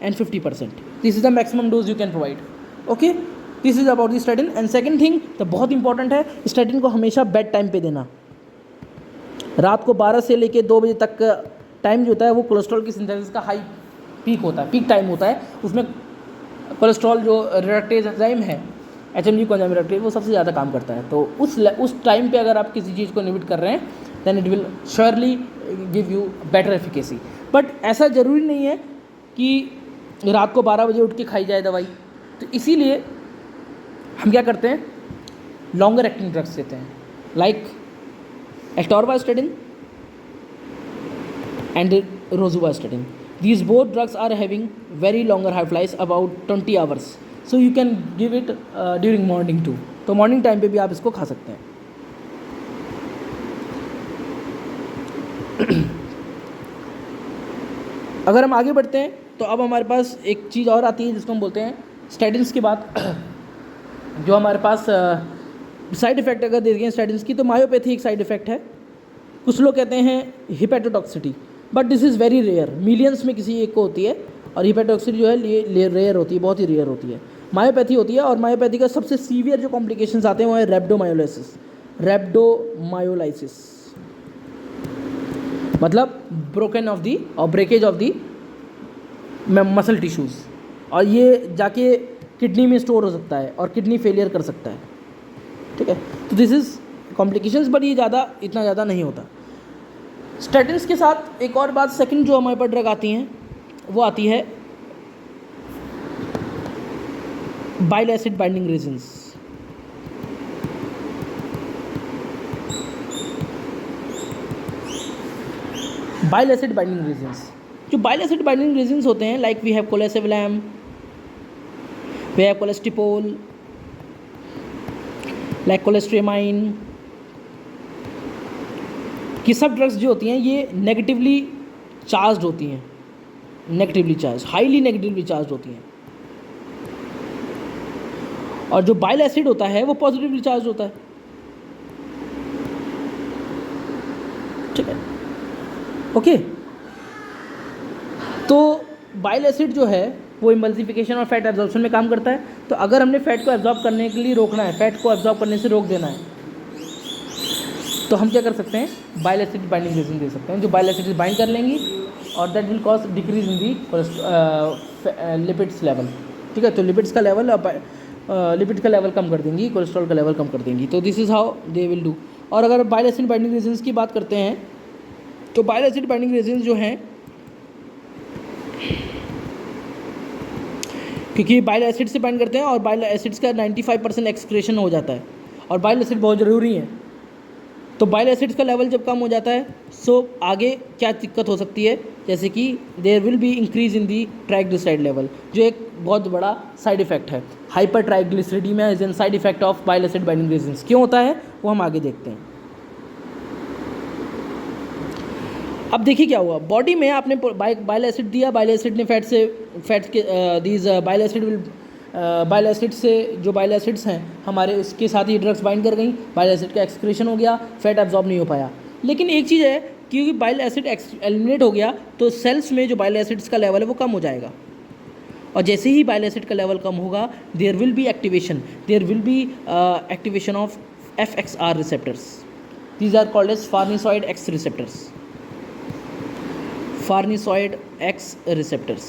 and 50%, this is the maximum dose you can provide. Okay, this is about the statin. And second thing तो बहुत इंपॉर्टेंट है, स्टैटिन को हमेशा बेड टाइम पे देना। रात को 12 से लेके 2 बजे तक का टाइम जो होता है वो कोलेस्ट्रॉल की सिंथेसिस का हाई पीक होता है, पीक टाइम होता है, उसमें कोलेस्ट्रॉल जो रिडक्टेज एंजाइम है, HMG कोएंजाइम रिडक्टेज, वो सबसे ज़्यादा काम करता है। तो उस टाइम पे अगर आप किसी चीज़ को इनहिबिट कर रहे हैं, then it will surely give you better efficacy. But ऐसा ज़रूरी नहीं है कि रात को 12 बजे उठ के खाई जाए दवाई, तो इसीलिए हम क्या करते हैं, लॉन्गर एक्टिंग ड्रग्स देते हैं, like atorvastatin and रोजुवास्टेटिन। These both drugs are having very longer half-lives, about 20 hours. So you can give it during morning too. तो मॉर्निंग टाइम पे भी आप इसको खा सकते हैं। अगर हम आगे बढ़ते हैं तो अब हमारे पास एक चीज़ और आती है जिसको हम बोलते हैं स्टैटिन्स के बाद जो हमारे पास साइड इफ़ेक्ट अगर देखें स्टैटिन्स की, तो मायोपैथी एक साइड इफ़ेक्ट है। कुछ लोग कहते हैं hepatotoxicity, but this is very rare, millions में किसी एक को होती है, और हिपेटोटॉक्सिटी जो है ये रेयर होती है, बहुत ही रेयर होती है। मायोपैथी होती है, और मायोपैथी का सबसे सीवियर जो कॉम्प्लिकेशंस आते हैं वो है रैप्डोमायोलाइसिस, मतलब ब्रोकन ऑफ दी और breakage of the muscle tissues, और ये जाके किडनी में स्टोर हो सकता है और किडनी फेलियर कर सकता है। ठीक है, तो दिस इज़ कॉम्प्लिकेशंस, बट ये इतना ज़्यादा नहीं होता। स्टैटिन्स के साथ एक और बात, सेकंड जो हमारे पास ड्रग आती हैं वो आती है bile acid binding resins. Bile acid binding resins, जो बाइल एसिड बाइंडिंग रेजिन्स होते हैं, like we have colesevelam, we have colestipol, like cholestyramine, कि सब ड्रग्स जो होती हैं ये नेगेटिवली चार्ज होती हैं, हाईली नेगेटिवली चार्ज होती हैं, और जो बाइल एसिड होता है वो पॉजिटिवली चार्ज होता है। ठीक है, ओके। तो बाइल एसिड जो है वो इमल्सिफिकेशन और फैट एब्जॉर्प्शन में काम करता है। तो अगर हमने फैट को एब्जॉर्ब करने के लिए रोकना है, फैट को एब्जॉर्ब करने से रोक देना है, तो हम क्या कर सकते हैं, बाइल एसिड बाइंडिंग रेजिन दे सकते हैं, जो बाइल एसिड बाइंड कर लेंगी, और that will cause decrease in the lipids level. ठीक है, तो लिपिड्स का लेवल कम कर देंगी, कोलेस्ट्रॉल का लेवल कम कर देंगी। तो this is how they will do. और अगर बाइल एसिड बाइंडिंग रेजिन्स की बात करते हैं, तो बाइल एसिड बाइंडिंग रेजिन्स जो हैं, क्योंकि बाइल एसिड से बाइंड करते हैं, और बाइल एसिड्स का 95% एक्सक्रेशन हो जाता है, और बाइल एसिड बहुत ज़रूरी है। तो बाइल एसिड्स का लेवल जब कम हो जाता है, सो आगे क्या दिक्कत हो सकती है, जैसे कि there will be increase in the triglyceride level, जो एक बहुत बड़ा साइड इफेक्ट है। Hyper triglyceridemia is an side effect of bile acid binding resins. क्यों होता है वो हम आगे देखते हैं। अब देखिए क्या हुआ, बॉडी में आपने बाइल एसिड दिया, बाइल एसिड ने बाइल एसिड से जो बाइल एसिड्स हैं हमारे, उसके साथ ही ड्रग्स बाइंड कर गई, बाइल एसिड का एक्सक्रीशन हो गया, फैट एब्जॉर्ब नहीं हो पाया। लेकिन एक चीज़ है क्योंकि बाइल एसिड एलिमिनेट हो गया तो सेल्स में जो बाइल एसिड्स का लेवल है वो कम हो जाएगा, और जैसे ही बाइल एसिड का लेवल कम होगा there will be activation of FXR receptors. These are called as farnesoid X receptors. Farnesoid X receptors.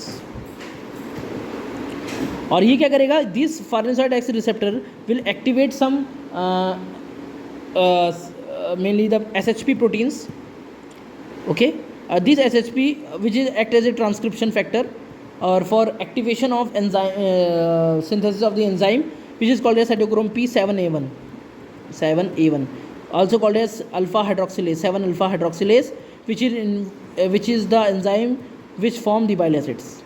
और ये क्या करेगा, this farnesoid X receptor will activate some mainly the SHP proteins. Okay, this SHP which is act as a transcription factor or for activation of enzyme synthesis of the enzyme which is called as cytochrome P7A1, also called as alpha hydroxylase, 7 alpha hydroxylase, which is the enzyme which form the bile acids.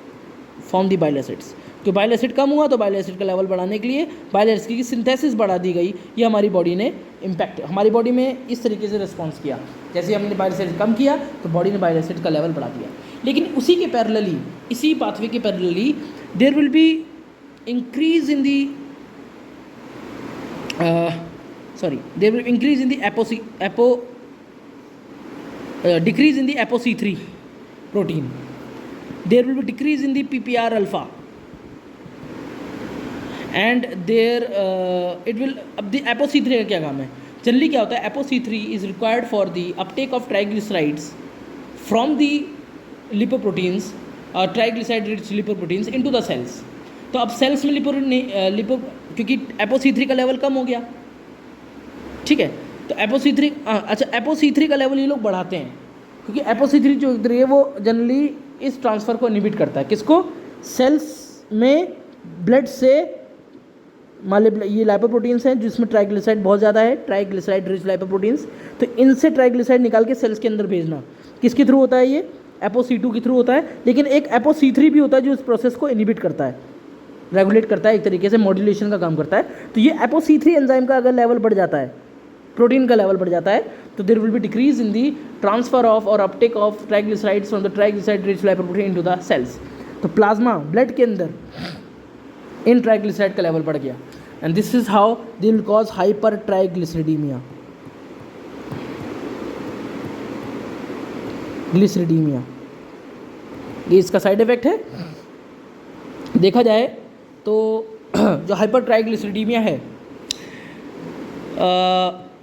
तो bile acid कम हुआ तो bile acid का level बढ़ाने के लिए bile acid की synthesis बढ़ा दी गई। ये हमारी बॉडी ने हमारी बॉडी में इस तरीके से रिस्पॉन्स किया, जैसे हमने बाइल एसिड कम किया तो बॉडी ने बाइल एसिड का लेवल बढ़ा दिया। लेकिन उसी के पैरेलली, इसी पाथवे के parallelly there will be increase in the decrease in the ApoC3 protein. There will be decrease in the PPR alpha, and there it will. अब the ApoC3 का क्या काम है? जनरली क्या होता है, ApoC3 is required for the uptake of triglycerides from the lipoproteins or triglyceride rich lipoproteins into the cells. तो अब सेल्स में क्योंकि ApoC3 का लेवल कम हो गया, ठीक है, तो ApoC3 का लेवल ये लोग बढ़ाते हैं, क्योंकि ApoC3 जो है वो जनरली इस ट्रांसफ़र को इनहिबिट करता है। किसको? सेल्स में ब्लड से ये लाइपोप्रोटीन्स हैं जिसमें ट्राइग्लिसराइड बहुत ज़्यादा है, ट्राइग्लिसराइड रिच लाइपोप्रोटीन्स, तो इनसे ट्राइग्लिसराइड निकाल के सेल्स के अंदर भेजना किसके थ्रू होता है? ये ApoC2 के थ्रू होता है। लेकिन एक ApoC3 भी होता है जो इस प्रोसेस को इनहिबिट करता है, रेगुलेट करता है, एक तरीके से मॉड्यूलेशन का काम करता है। तो ये ApoC3 एंजाइम का अगर लेवल बढ़ जाता है, प्रोटीन का लेवल बढ़ जाता है, तो there will be decrease in the transfer of और uptake of triglycerides from the triglyceride rich lipoprotein into the cells. तो प्लाज्मा ब्लड के अंदर इन ट्राइग्लिसराइड का लेवल बढ़ गया, and this is how they will cause hyper triglyceridemia. ये इसका साइड इफेक्ट है। देखा जाए तो जो हाइपर ट्राइग्लिसरीडीमिया है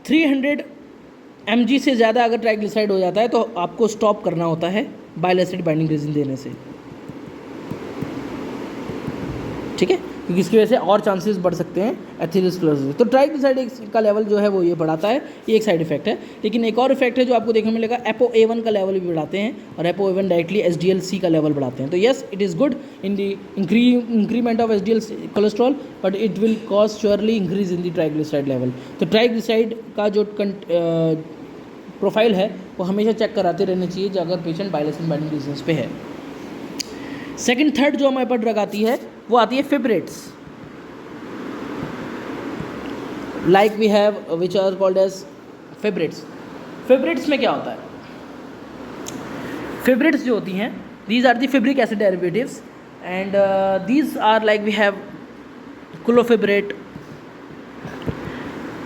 300 mg से ज़्यादा अगर ट्राइग्लिसराइड हो जाता है तो आपको स्टॉप करना होता है बाइल एसिड बाइंडिंग रेजिन देने से, ठीक है, क्योंकि इसकी वजह से और चांसेस बढ़ सकते हैं एथेरोस्क्लेरोसिस। तो ट्राइग्लिसराइड का लेवल जो है वो ये बढ़ाता है, ये एक साइड इफेक्ट है। लेकिन एक और इफेक्ट है जो आपको देखने में मिलेगा, ApoA1 का लेवल भी बढ़ाते हैं, और ApoA1 डायरेक्टली HDL-C का लेवल बढ़ाते हैं। तो yes, it is good in the increment of HDL cholesterol, but it will cause surely increase in the triglyceride level. तो ट्राइग्लिसराइड का जो प्रोफाइल है वो हमेशा चेक कराते रहना चाहिए जो अगर patient bile acid binding resistance पे है। सेकंड थर्ड जो हमारे पास ड्रग आती है वो आती है fibrates, like we have which are called as fibrates. Fibrates में क्या होता है? फिब्रेट्स जो होती हैं, these are the fibric acid derivatives, and these are like we have clofibrate,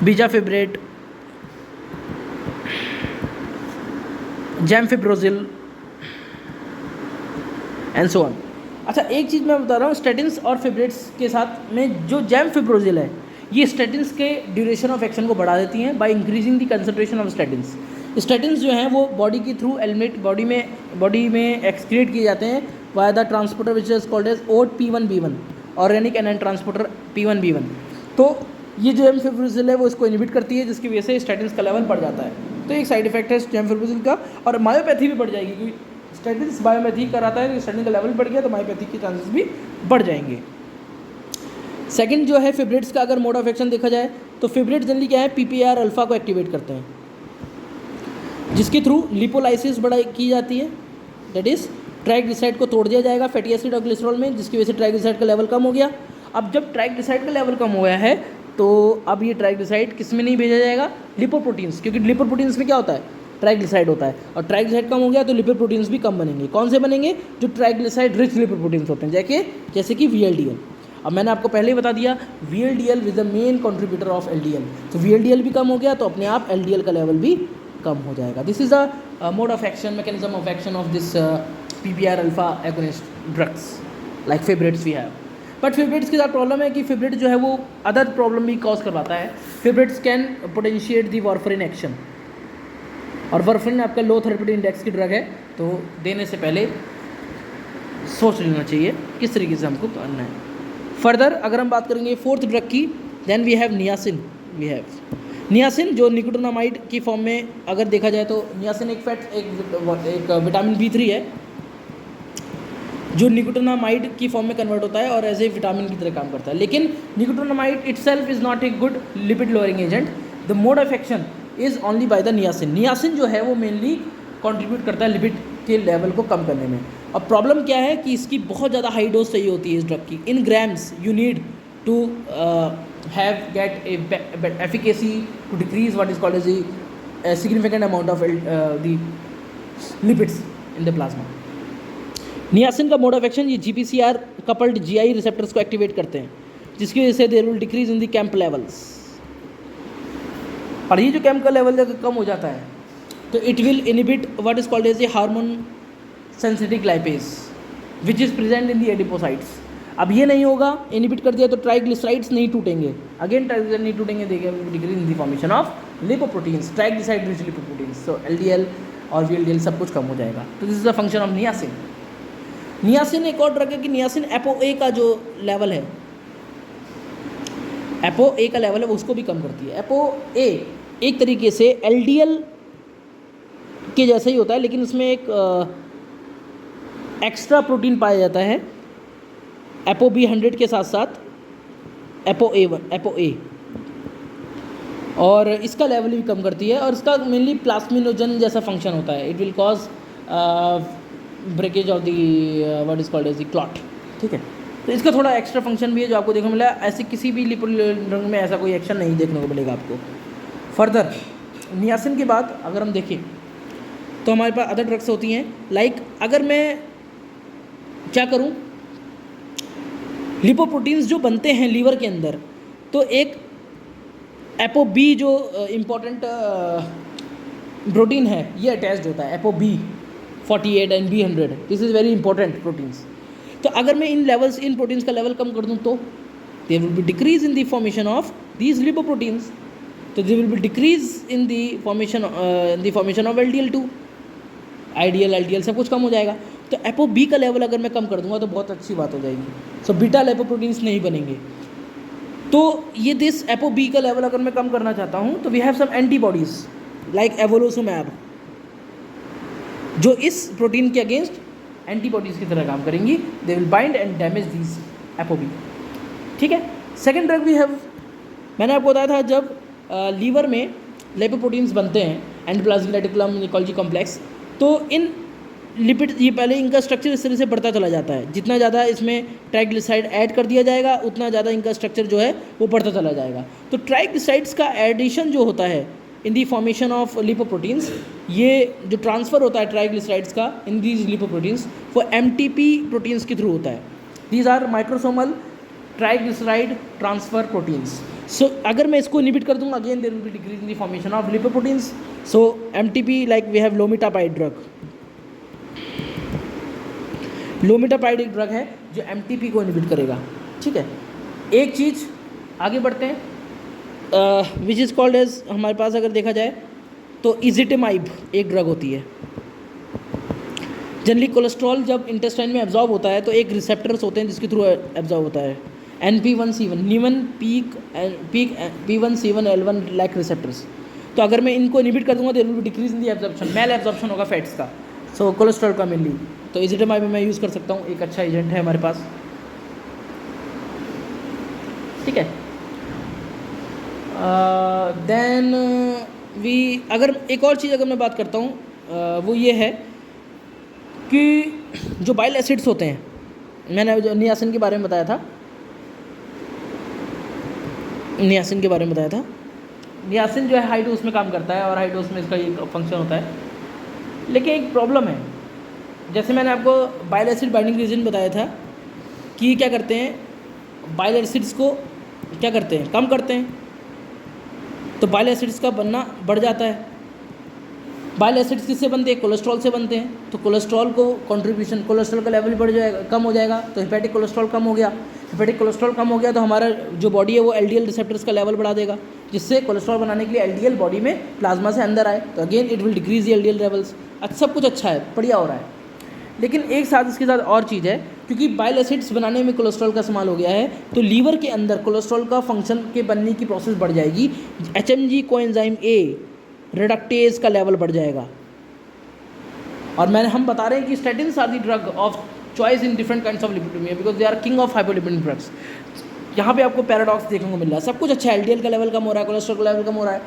bezafibrate, gemfibrozil and so on. अच्छा, एक चीज़ मैं बता रहा हूँ, स्टेटिन्स और फिब्रेट्स के साथ में जो जैमफिब्रोजिल है, ये स्टेटिन्स के ड्यूरेशन ऑफ एक्शन को बढ़ा देती हैं by increasing the concentration of statins. Statins जो हैं वो बॉडी के थ्रू एलिमिनेट बॉडी में एक्सक्रीट किए जाते हैं via the transporter which is called as OAT-P1B1, organic anion transporter P1B1। तो ये जो जैमफिब्रोजिल है वो इसको इनहिबिट करती है, जिसकी वजह से स्टेटिन्स का लेवल बढ़ जाता है। तो एक साइड इफेक्ट है जैमफिब्रोजिल का, और मायोपैथी भी बढ़ जाएगी, क्योंकि स्टेटिन्स बायोपैथी कराता है, तो स्टेटिन का लेवल बढ़ गया तो मायोपैथी के चांसेस भी बढ़ जाएंगे। सेकंड जो है फिब्रेट्स का अगर मोड ऑफ एक्शन देखा जाए तो फिब्रेट जनरली क्या है, PPAR अल्फा को एक्टिवेट करते हैं, जिसके थ्रू लिपोलाइसिस की जाती है, दैट इज ट्राइग्लिसराइड को तोड़ दिया जाएगा फैटी एसिड और ग्लिसरॉल में, जिसकी वजह से ट्राइग्लिसराइड का लेवल कम हो गया। अब जब ट्राइग्लिसराइड का लेवल कम हो गया है तो अब ये ट्राइग्लिसराइड किस में नहीं भेजा जाएगा? लिपोप्रोटीन्स, क्योंकि लिपोप्रोटीन्स में क्या होता है? ट्राइग्लिसराइड होता है, और ट्राइग्लिसराइड कम हो गया तो लिपोप्रोटीन्स भी कम बनेंगे। कौन से बनेंगे? जो ट्राइग्लिसराइड रिच लिपोप्रोटीन्स होते हैं, जैसे कि VLDL। अब मैंने आपको पहले ही बता दिया, VLDL is the main contributor of LDL, तो VLDL भी कम हो गया तो अपने आप LDL का लेवल भी कम हो जाएगा। This is a mode of action, mechanism of action of this PPR alpha agonist drugs like fibrates we have. But fibrates के साथ प्रॉब्लम है कि फिब्रेट जो है वो अदर प्रॉब्लम भी कॉज करवाता है। Fibrates can potentiate the warfarin action, और वारफरिन आपका लो थेरेप्यूटिक इंडेक्स की ड्रग है, तो देने से पहले सोच लेना चाहिए किस तरीके से हमको करना है। फर्दर अगर हम बात करेंगे फोर्थ ड्रग की, then we have niacin. We have niacin जो निकोटिनामाइड की फॉर्म में अगर देखा जाए तो नियासिन एक विटामिन B3 है जो निकोटिनामाइड की फॉर्म में कन्वर्ट होता है और एज ए विटामिन की तरह काम करता है। लेकिन nicotinamide itself is not a good lipid lowering agent. The mode of action is only by the niacin. Niacin जो है वो मेनली कंट्रीब्यूट करता है लिपिड के लेवल को कम करने में। और प्रॉब्लम क्या है कि इसकी बहुत ज़्यादा हाई डोज चाहिए होती है इस ड्रग की। In grams you need to have get a efficacy to decrease what is called as a significant amount of the lipids in the plasma. Niacin का मोड ऑफ एक्शन ये GPCR coupled GI receptors को activate करते हैं, जिसकी वजह से there will decrease in the cAMP levels. और ये जो कैम्प का लेवल जब कम हो जाता है तो it will inhibit what is called as a hormone sensitive lipase which is present in the adipocytes. अब ये नहीं होगा, इनिबिट कर दिया तो ट्राइग्लिसराइड्स नहीं टूटेंगे, अगेन ट्राइग्लिसराइड नहीं टूटेंगे, देखिए decrease in the formation of lipoproteins, triglyceride rich lipoproteins, so LDL और VLDL सब कुछ कम हो जाएगा। तो this is the function of niacin. Niacin एक और ड्रग है कि नियासिन ApoA का जो लेवल है, ApoA का लेवल है वो उसको भी कम करती है। ApoA एक तरीके से LDL के जैसा ही होता है, लेकिन उसमें एक एक्स्ट्रा प्रोटीन पाया जाता है ApoB100 के साथ साथ ApoA, और इसका लेवल भी कम करती है। और इसका मेनली प्लाज्मिनोजन जैसा फंक्शन होता है। It will cause breakage of the what is called as the clot. ठीक है, तो इसका थोड़ा एक्स्ट्रा फंक्शन भी है जो आपको देखने को मिला। ऐसे किसी भी लिपिड ड्रग में ऐसा कोई एक्शन नहीं देखने को मिलेगा आपको। फर्दर नियासिन के बाद अगर हम देखें तो हमारे पास अदर ड्रग्स होती हैं। लाइक अगर मैं क्या करूं, लिपोप्रोटीन्स जो बनते हैं लीवर के अंदर, तो एक ApoB जो इम्पोर्टेंट प्रोटीन है ये अटैच्ड होता है, ApoB48 and B100। This is very important proteins. तो अगर मैं इन लेवल्स, इन प्रोटीन्स का लेवल कम कर दूं तो there will be decrease in the formation of these lipoproteins, तो there will be decrease in the formation of LDL2, IDL, LDL सब कुछ कम हो जाएगा। तो ApoB का लेवल अगर मैं कम कर दूंगा तो बहुत अच्छी बात हो जाएगी। सो बीटा लिपोप्रोटीन्स नहीं बनेंगे। तो ये दिस ApoB का लेवल अगर मैं कम करना चाहता हूँ तो we have some antibodies like evolocumab, जो इस प्रोटीन के अगेंस्ट एंटीबॉडीज़ की तरह काम करेंगी। They will bind and damage this ApoB। ठीक है, सेकेंड ड्रग वी हैव, मैंने आपको बताया था जब लीवर में लिपोप्रोटीन्स बनते हैं एंडोप्लाज्मिक रेटिकुलम गोल्गी कॉम्प्लेक्स, तो इन लिपिड ये पहले इनका स्ट्रक्चर इस तरह से बढ़ता चला जाता है। जितना ज़्यादा इसमें ट्राइग्लिसराइड ऐड कर दिया जाएगा उतना ज़्यादा इनका स्ट्रक्चर जो है वो बढ़ता चला जाएगा। तो ट्राइग्लिसराइड्स का एडिशन जो होता है in the formation of lipoproteins, ये जो ट्रांसफ़र होता है ट्राइग्लिसराइड्स का इन दीज लिपोप्रोटीन्स वो MTP प्रोटीन्स के थ्रू होता है। These are microsomal triglyceride transfer proteins. So अगर मैं इसको इनिबिट कर दूंगा, again there will be decrease in the formation of lipoproteins. So MTP like we have lomitapide drug. Lomitapide एक ड्रग है जो MTP को इनिबिट करेगा। ठीक है, एक चीज़ आगे बढ़ते हैं विच इज़ कॉल्ड एज, हमारे पास अगर देखा जाए तो इजिटेमाइब एक ड्रग होती है। जनरली कोलेस्ट्रॉल जब इंटेस्टाइन में एब्जॉर्ब होता है तो एक रिसेप्टर्स होते हैं जिसके थ्रू एब्जॉर्ब होता है, NP1C1 नीमन पीक P1C1L1 लाइक रिसेप्टर्स। तो अगर मैं इनको इनिबिट कर दूंगा तो will be decrease in the absorption, malabsorption होगा फैट्स का, सो कोलेस्ट्रॉल का मेनली। तो इजिटेमाइब में मैं यूज़ कर सकता हूँ, एक अच्छा एजेंट है हमारे पास। ठीक है, देन वी अगर एक और चीज़ अगर मैं बात करता हूँ वो ये है कि जो बाइल एसिड्स होते हैं, मैंने जो नियासिन के बारे में बताया था, नियासिन जो है हाई डोज में काम करता है और हाई डोज में इसका ये फंक्शन होता है। लेकिन एक प्रॉब्लम है, जैसे मैंने आपको बाइल एसिड बाइंडिंग रीजन बताया था कि क्या करते हैं, बाइल एसिड्स को क्या करते हैं, कम करते हैं, तो बाइल एसिड्स का बनना बढ़ जाता है। बाइल एसिड्स किससे बनते हैं? कोलेस्ट्रॉल से बनते हैं। तो कोलेस्ट्रॉल को कंट्रीब्यूशन, कोलेस्ट्रॉल का लेवल बढ़ जाएगा, कम हो जाएगा, तो हेपेटिक कोलेस्ट्रॉल कम हो गया। हेपेटिक कोलेस्ट्रॉल कम हो गया तो हमारा जो बॉडी है वो एलडीएल रिसेप्टर्स का लेवल बढ़ा देगा, जिससे कोलेस्ट्रॉल बनाने के लिए एलडीएल बॉडी में प्लाज्मा से अंदर आए, तो again it will decrease the LDL levels. अच्छा, सब कुछ अच्छा है, बढ़िया हो रहा है। लेकिन एक साथ इसके साथ और चीज़ है, क्योंकि बाइल एसिड्स बनाने में कोलेस्ट्रॉल का इस्तेमाल हो गया है, तो लीवर के अंदर कोलेस्ट्रॉल का फंक्शन के बनने की प्रोसेस बढ़ जाएगी। HMG कोएंजाइम A रिडक्टेज का लेवल बढ़ जाएगा। और हम बता रहे हैं कि statins are the drug of choice in different kinds of lipidemia because they are king of hypolipidemic drugs. यहाँ पे आपको पैराडॉक्स देखने को मिल रहा है, सब कुछ अच्छा है, एलडीएल का लेवल कम हो रहा है, कोलेस्ट्रॉल का लेवल कम हो रहा है,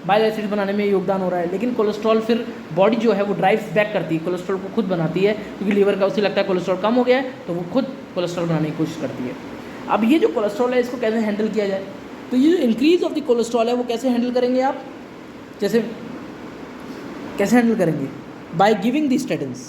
बाइल एसिड बनाने में योगदान हो रहा है, लेकिन कोलेस्ट्रॉल फिर बॉडी जो है वो ड्राइव बैक करती है, कोलेस्ट्रॉल को खुद बनाती है, क्योंकि लीवर का उसे लगता है कोलेस्ट्रॉल कम हो गया है तो वो खुद कोलेस्ट्रॉल बनाने की कोशिश करती है। अब ये जो कोलेस्ट्रॉल है इसको कैसे हैंडल किया जाए? तो ये जो इंक्रीज ऑफ द कोलेस्ट्रॉल है वो कैसे हैंडल करेंगे आप? जैसे कैसे हैंडल करेंगे? By giving the statins.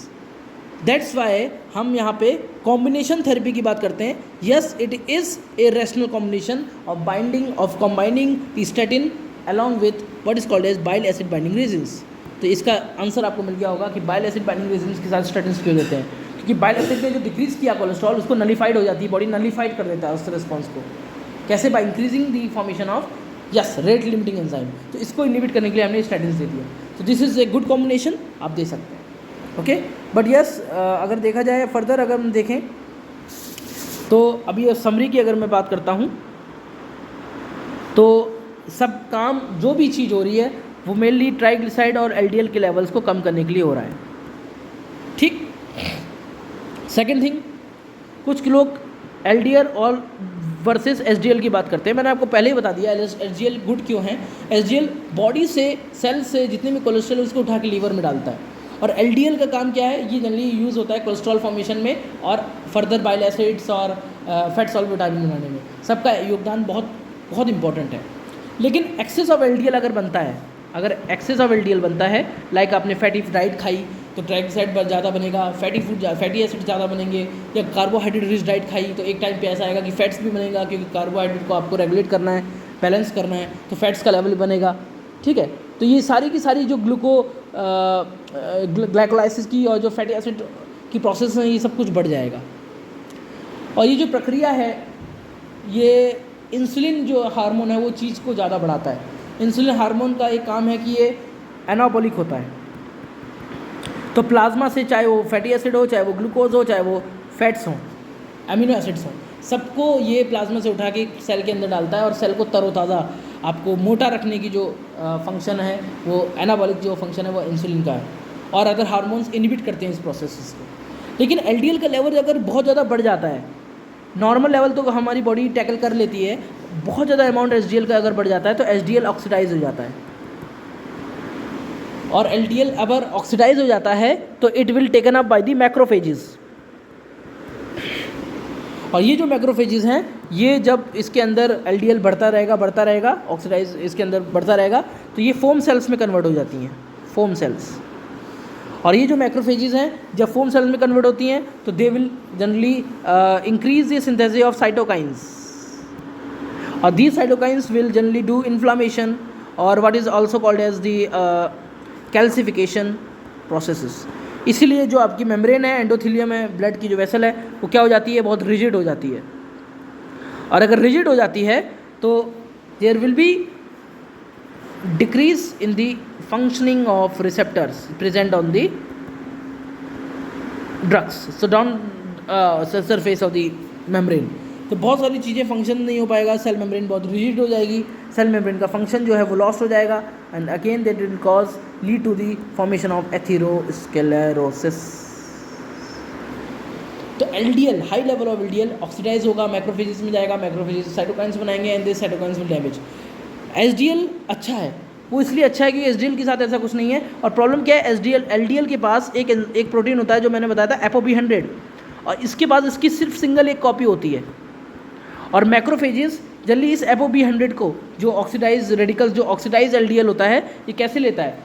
That's why हम यहाँ पे कॉम्बिनेशन थेरेपी की बात करते हैं। Yes, it is a rational combination of combining the statin along with what is called as bile acid binding resins. तो इसका आंसर आपको मिल गया होगा कि बाइल एसिड बाइंडिंग रेजिन्स के साथ स्टेटिन्स क्यों देते हैं, क्योंकि बाइल एसिड ने जो डिक्रीज किया कोलेस्ट्रॉल उसको नलीफाइड हो जाती है, बॉडी नलीफाइड कर देता है उस रिस्पॉन्स को। कैसे? By increasing the formation of rate limiting enzyme. तो इसको इनहिबिट करने के लिए हमने स्टेटिन्स दे दिया। तो this is a good combination, आप दे सकते हैं। ओके, बट यस, अगर देखा जाए फर्दर, अगर हम देखें तो अभी समरी की अगर मैं बात करता हूँ तो सब काम जो भी चीज़ हो रही है वो मेनली ट्राइग्लिसराइड और एलडीएल के लेवल्स को कम करने के लिए हो रहा है। ठीक। सेकेंड थिंग, कुछ लोग एलडीएल और वर्सेस एसडीएल की बात करते हैं। मैंने आपको पहले ही बता दिया एसडीएल गुड क्यों है। एसडीएल बॉडी से, सेल से जितने भी कोलेस्ट्रॉल है उसको उठा के लीवर में डालता है, और एलडीएल का काम क्या है? ये जनरली यूज़ होता है कोलेस्ट्रॉल फॉर्मेशन में और फर्दर बाइल एसिड्स और फैट सॉल्वेंट आयन बनाने में। सबका योगदान बहुत बहुत इंपॉर्टेंट है। लेकिन एक्सेस ऑफ एलडीएल अगर बनता है, एक्सेस ऑफ एलडीएल बनता है, लाइक आपने फैटी डाइट खाई तो ट्राइग्लिसराइड ज़्यादा बनेगा, फैटी एसिड ज़्यादा बनेंगे, या कार्बोहाइड्रेट रिच डाइट खाई तो एक टाइम पे ऐसा आएगा कि फैट्स भी बनेगा, क्योंकि कार्बोहाइड्रेट को आपको रेगुलेट करना है, बैलेंस करना है, तो फैट्स का लेवल बनेगा। ठीक है, तो ये सारी की सारी जो ग्लाइकोलाइसिस की और जो फैटी एसिड की प्रोसेस है, ये सब कुछ बढ़ जाएगा। और ये जो प्रक्रिया है, ये इंसुलिन जो हार्मोन है वो चीज़ को ज़्यादा बढ़ाता है। इंसुलिन हार्मोन का एक काम है कि ये एनाबॉलिक होता है, तो प्लाज्मा से, चाहे वो फैटी एसिड हो, चाहे वो ग्लूकोज हो, चाहे वो फैट्स हों, अमीनो एसिड्स हों, सबको ये प्लाज्मा से उठा के सेल के अंदर डालता है और सेल को तरोताज़ा, आपको मोटा रखने की जो फंक्शन है वो एनाबॉलिक जो फंक्शन है वो इंसुलिन का है, और अदर हार्मोन्स इनहिबिट करते हैं इस प्रोसेस को। लेकिन एलडीएल का लेवल अगर बहुत ज़्यादा बढ़ जाता है, नॉर्मल लेवल तो हमारी बॉडी टैकल कर लेती है, बहुत ज़्यादा अमाउंट एसडीएल का अगर बढ़ जाता है तो एसडीएल ऑक्सीडाइज हो जाता है, और एलडीएल अगर ऑक्सीडाइज हो जाता है तो it will taken up by the macrophages. और ये जो मैक्रोफेजेस हैं, ये जब इसके अंदर एलडीएल बढ़ता रहेगा, ऑक्सीडाइज इसके अंदर बढ़ता रहेगा, तो ये फोम सेल्स में कन्वर्ट हो जाती हैं, फोम सेल्स। और ये जो मैक्रोफेजेस हैं जब फोम सेल्स में कन्वर्ट होती हैं तो they will generally increase the synthesis of cytokines, और these cytokines will generally do inflammation और what is also called as the calcification processes. इसीलिए जो आपकी मेम्ब्रेन है, एंडोथेलियम है, ब्लड की जो वेसल है, वो क्या हो जाती है? बहुत रिजिड हो जाती है। और अगर रिजिड हो जाती है तो there will be decrease in the functioning of receptors present on the drugs, so down surface of the membrane. तो बहुत सारी चीज़ें फंक्शन नहीं हो पाएगा, सेल मेम्ब्रेन बहुत रिजिड हो जाएगी, सेल मेम्ब्रेन का फंक्शन जो है वो लॉस्ट हो जाएगा, and again that will cause lead to the formation of atherosclerosis. तो LDL, high level of LDL oxidise होगा, मैक्रोफेजेस में जाएगा, मैक्रोफेजेस साइटोकाइंस बनाएंगे and this cytokines will damage. HDL अच्छा है, वो इसलिए अच्छा है कि एसडीएल के साथ ऐसा कुछ नहीं है। और प्रॉब्लम क्या है? एलडीएल के पास एक प्रोटीन होता है जो मैंने बताया था ApoB100, और इसके पास इसकी सिर्फ सिंगल एक कॉपी होती है। और मैक्रोफेजेस जल्दी इस ApoB100 को, जो ऑक्सीडाइज रेडिकल्स, जो ऑक्सीडाइज एलडीएल होता है, ये कैसे लेता है?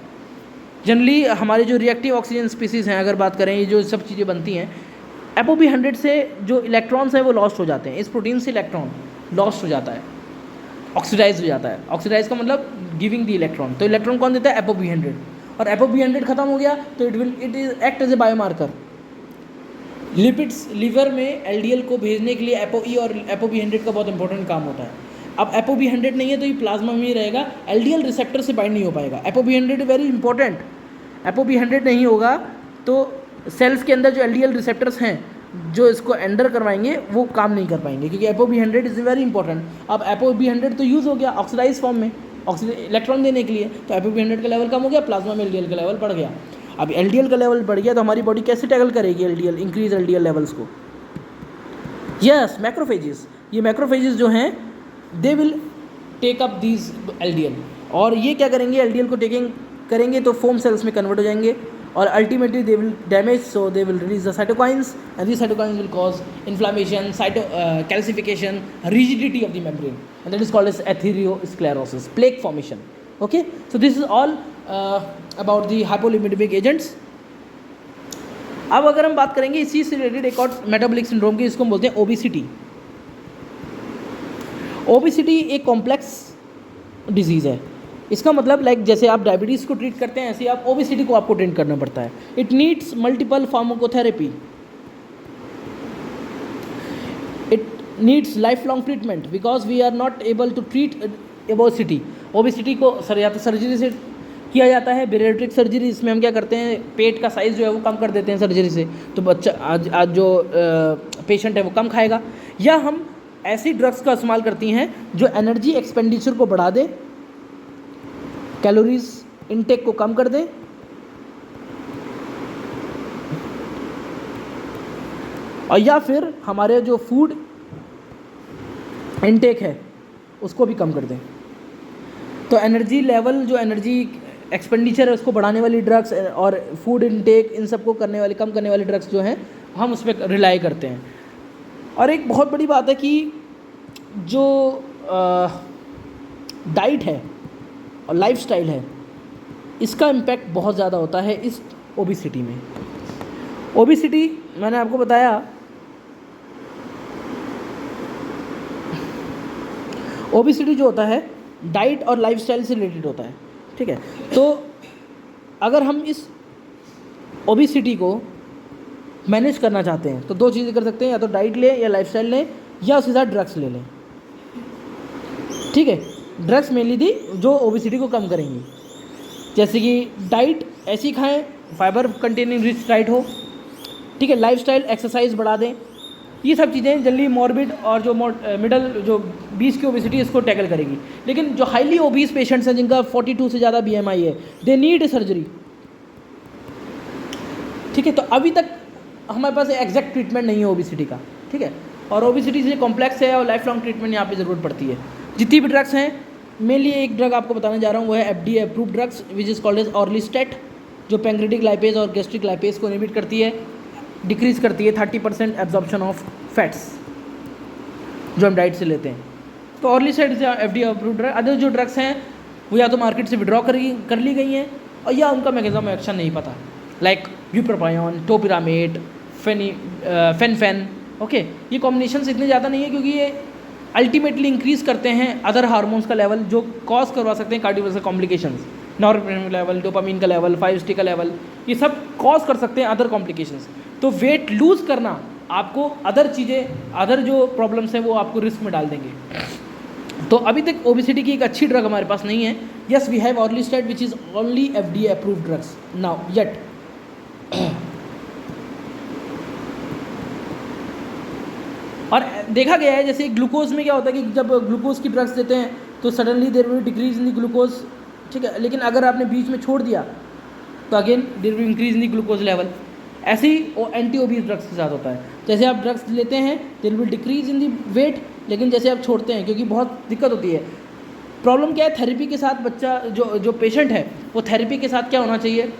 जनरली हमारे जो रिएक्टिव ऑक्सीजन स्पीसीज़ हैं, अगर बात करें, ये जो सब चीज़ें बनती हैं, ApoB100 से जो इलेक्ट्रॉन्स हैं वो लॉस्ट हो जाते हैं, इस प्रोटीन से इलेक्ट्रॉन लॉस्ट हो जाता है, ऑक्सीडाइज हो जाता है। ऑक्सीडाइज का मतलब गिविंग द इलेक्ट्रॉन, तो इलेक्ट्रॉन कौन देता है? ApoB100। और ApoB100 खत्म हो गया तो it is act as a biomarker. Lipids liver में LDL को भेजने के लिए ApoE और ApoB100 का बहुत इंपॉर्टेंट काम होता है। अब ApoB100 नहीं है तो ये प्लाज्मा में ही रहेगा, LDL रिसेप्टर से बाइंड नहीं हो पाएगा। ApoB100 वेरी इंपॉर्टेंट, ApoB100 नहीं होगा तो सेल्स के अंदर जो LDL रिसेप्टर्स हैं जो इसको एंटर करवाएंगे वो काम नहीं कर पाएंगे, क्योंकि ApoB100 इज़ वेरी इंपॉर्टेंट। अब ApoB100 तो यूज़ हो गया ऑक्सीडाइज फॉर्म में इलेक्ट्रॉन देने के लिए, तो ApoB100 का लेवल कम हो गया, प्लाज्मा में LDL का लेवल बढ़ गया। अब LDL का लेवल बढ़ गया तो हमारी बॉडी कैसे टैकल करेगी LDL, इंक्रीज LDL लेवल्स को? Yes, macrophages. ये मैक्रोफेजेस जो हैं they will take up these LDL, और ये क्या करेंगे, LDL को टेकिंग करेंगे तो फोम सेल्स में कन्वर्ट हो जाएंगे और ultimately they will damage, so they will release the cytokines and these cytokines will cause inflammation, calcification, rigidity of the membrane, and that is called as atherosclerosis, plaque formation. Okay, so this is all about the hypolipidemic agents. अब अगर हम बात करेंगे इसी से related एक और metabolic syndrome की, इसको हम बोलते हैं ओबेसिटी। ओबेसिटी एक कॉम्प्लेक्स डिजीज़ है। इसका मतलब लाइक जैसे आप डायबिटीज़ को ट्रीट करते हैं ऐसे आप ओबेसिटी को आपको ट्रीट करना पड़ता है। It needs multiple pharmacotherapy, it needs life long treatment because we are not able to treat obesity. Obesity को या तो सर्जरी से किया जाता है, बेरिएट्रिक सर्जरी, इसमें हम क्या करते हैं पेट का साइज़ जो है वो कम कर देते हैं सर्जरी से, तो बच्चा आज जो पेशेंट है वो कम खाएगा, या हम ऐसी ड्रग्स का इस्तेमाल करती हैं जो एनर्जी एक्सपेंडिचर को बढ़ा दे, कैलोरीज इनटेक को कम कर दें, और या फिर हमारे जो फूड इनटेक है उसको भी कम कर दें। तो एनर्जी लेवल, जो एनर्जी एक्सपेंडिचर है उसको बढ़ाने वाली ड्रग्स और फूड इनटेक इन सबको करने वाली, कम करने वाली ड्रग्स जो हैं हम उस पर रिलाई करते हैं। और एक बहुत बड़ी बात है कि जो डाइट है और लाइफस्टाइल है इसका इम्पैक्ट बहुत ज़्यादा होता है इस ओबेसिटी में। ओबेसिटी मैंने आपको बताया, ओबेसिटी जो होता है डाइट और लाइफस्टाइल से रिलेटेड होता है, ठीक है। तो अगर हम इस ओबेसिटी को मैनेज करना चाहते हैं तो दो चीज़ें कर सकते हैं, या तो डाइट लें या लाइफस्टाइल लें या उसके साथ ड्रग्स ले लें, ठीक है। ड्रग्स मेनली दी जो ओबेसिटी को कम करेंगी, जैसे कि डाइट ऐसी खाएं फाइबर कंटेनिंग रिच डाइट हो, ठीक है। लाइफस्टाइल एक्सरसाइज बढ़ा दें, ये सब चीज़ें जल्दी मॉर्बिड और जो मिडल जो 20 की ओबेसिटी इसको टैकल करेगी। लेकिन जो हाईली ओबीस पेशेंट्स हैं जिनका 42 से ज़्यादा BMI है, दे नीड सर्जरी, ठीक है। तो अभी तक हमारे पास एग्जैक्ट ट्रीटमेंट नहीं है ओबेसिटी का, ठीक है। और ओबेसिटी से कॉम्प्लेक्स है और लाइफ लॉन्ग ट्रीटमेंट यहाँ पे ज़रूरत पड़ती है। जितनी भी ड्रग्स हैं, मेनली एक ड्रग आपको बताने जा रहा हूँ वो है FDA approved drugs which is called as orlistat, जो पैंक्रेटिक लाइपेज और गैस्ट्रिक लाइपेज को इनहिबिट करती है, डिक्रीज़ करती है 30% एब्जॉर्प्शन ऑफ फैट्स जो हम डाइट से लेते हैं। तो ऑर्लिस्टेट से FDA अप्रूव्ड ड्रग। अदर जो ड्रग्स हैं वो या तो मार्केट से विड्रॉ कर ली गई हैं और या उनका मैकेनिज्म ऑफ एक्शन नहीं पता, लाइक ब्यूप्रोपायोन, टोपिरामेट, फेनफेन, ओके। ये कॉम्बिनेशन इतने ज़्यादा नहीं है क्योंकि ये अल्टीमेटली इंक्रीज़ करते हैं अदर हार्मोन्स का लेवल जो कॉज करवा सकते हैं cardiovascular complications, norepinephrine level, dopamine का लेवल, 5-HT का लेवल, ये सब कॉज कर सकते हैं अदर कॉम्प्लिकेशंस। तो वेट लूज़ करना आपको अदर चीज़ें, अदर जो प्रॉब्लम्स हैं वो आपको रिस्क में डाल देंगे। तो अभी तक ओबेसिटी की एक अच्छी ड्रग हमारे पास नहीं है। Yes, we have orlistat which is only FDA approved drugs now yet. और देखा गया है जैसे ग्लूकोज में क्या होता है कि जब ग्लूकोज की ड्रग्स देते हैं तो suddenly there will decrease in the glucose, ठीक है। लेकिन अगर आपने बीच में छोड़ दिया तो again there will increase in the glucose level. ऐसे ही एंटी ओबीस ड्रग्स के साथ होता है, जैसे आप ड्रग्स लेते हैं there will decrease in the weight, लेकिन जैसे आप छोड़ते हैं क्योंकि बहुत दिक्कत होती है। प्रॉब्लम क्या है, थेरेपी के साथ बच्चा जो पेशेंट है वो थेरेपी के साथ क्या होना चाहिए,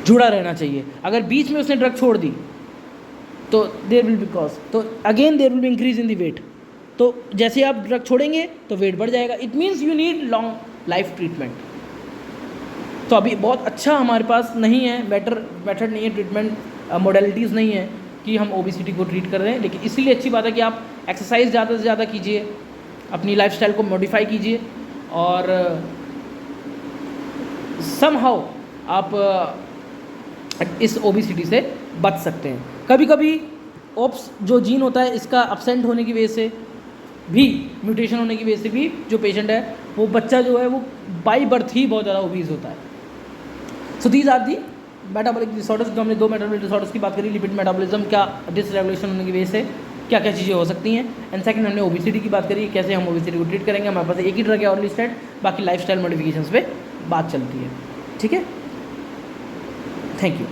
जुड़ा रहना चाहिए। अगर बीच में उसने ड्रग छोड़ दी तो देयर विल बी कॉज, तो again there will be increase in the weight. तो जैसे आप ड्रग छोड़ेंगे तो वेट बढ़ जाएगा। It means you need long life treatment. तो अभी बहुत अच्छा हमारे पास नहीं है, बेटर मेथड नहीं है, ट्रीटमेंट मोडेलिटीज़ नहीं है कि हम ओबेसिटी को ट्रीट कर रहे हैं। लेकिन इसीलिए अच्छी बात है कि आप एक्सरसाइज ज़्यादा से ज़्यादा कीजिए, अपनी लाइफस्टाइल को मॉडिफाई कीजिए और समहाउ आप इस ओबेसिटी से बच सकते हैं। कभी कभी ओप्स जो जीन होता है इसका अपसेंट होने की वजह से भी, म्यूटेशन होने की वजह से भी जो पेशेंट है वो बच्चा जो है वो बाई बर्थ ही बहुत ज़्यादा ओबीज होता है। So these are the metabolic disorders. जो हमने 2 मेटाबॉलिक डिसऑर्डर्स की बात करी, लिपिड मेटाबॉलिज्म का डिसरेगुलेशन होने की वजह से क्या क्या चीज़ें हो सकती हैं, एंड सेकंड हमने ओबेसिटी की बात करी, कैसे हम ओबेसिटी को ट्रीट करेंगे। हमारे पास एक ही ड्रग है ऑर्लिस्टेट, बाकी लाइफस्टाइल मॉडिफिकेशंस पे बात चलती है। ठीक है, थैंक यू।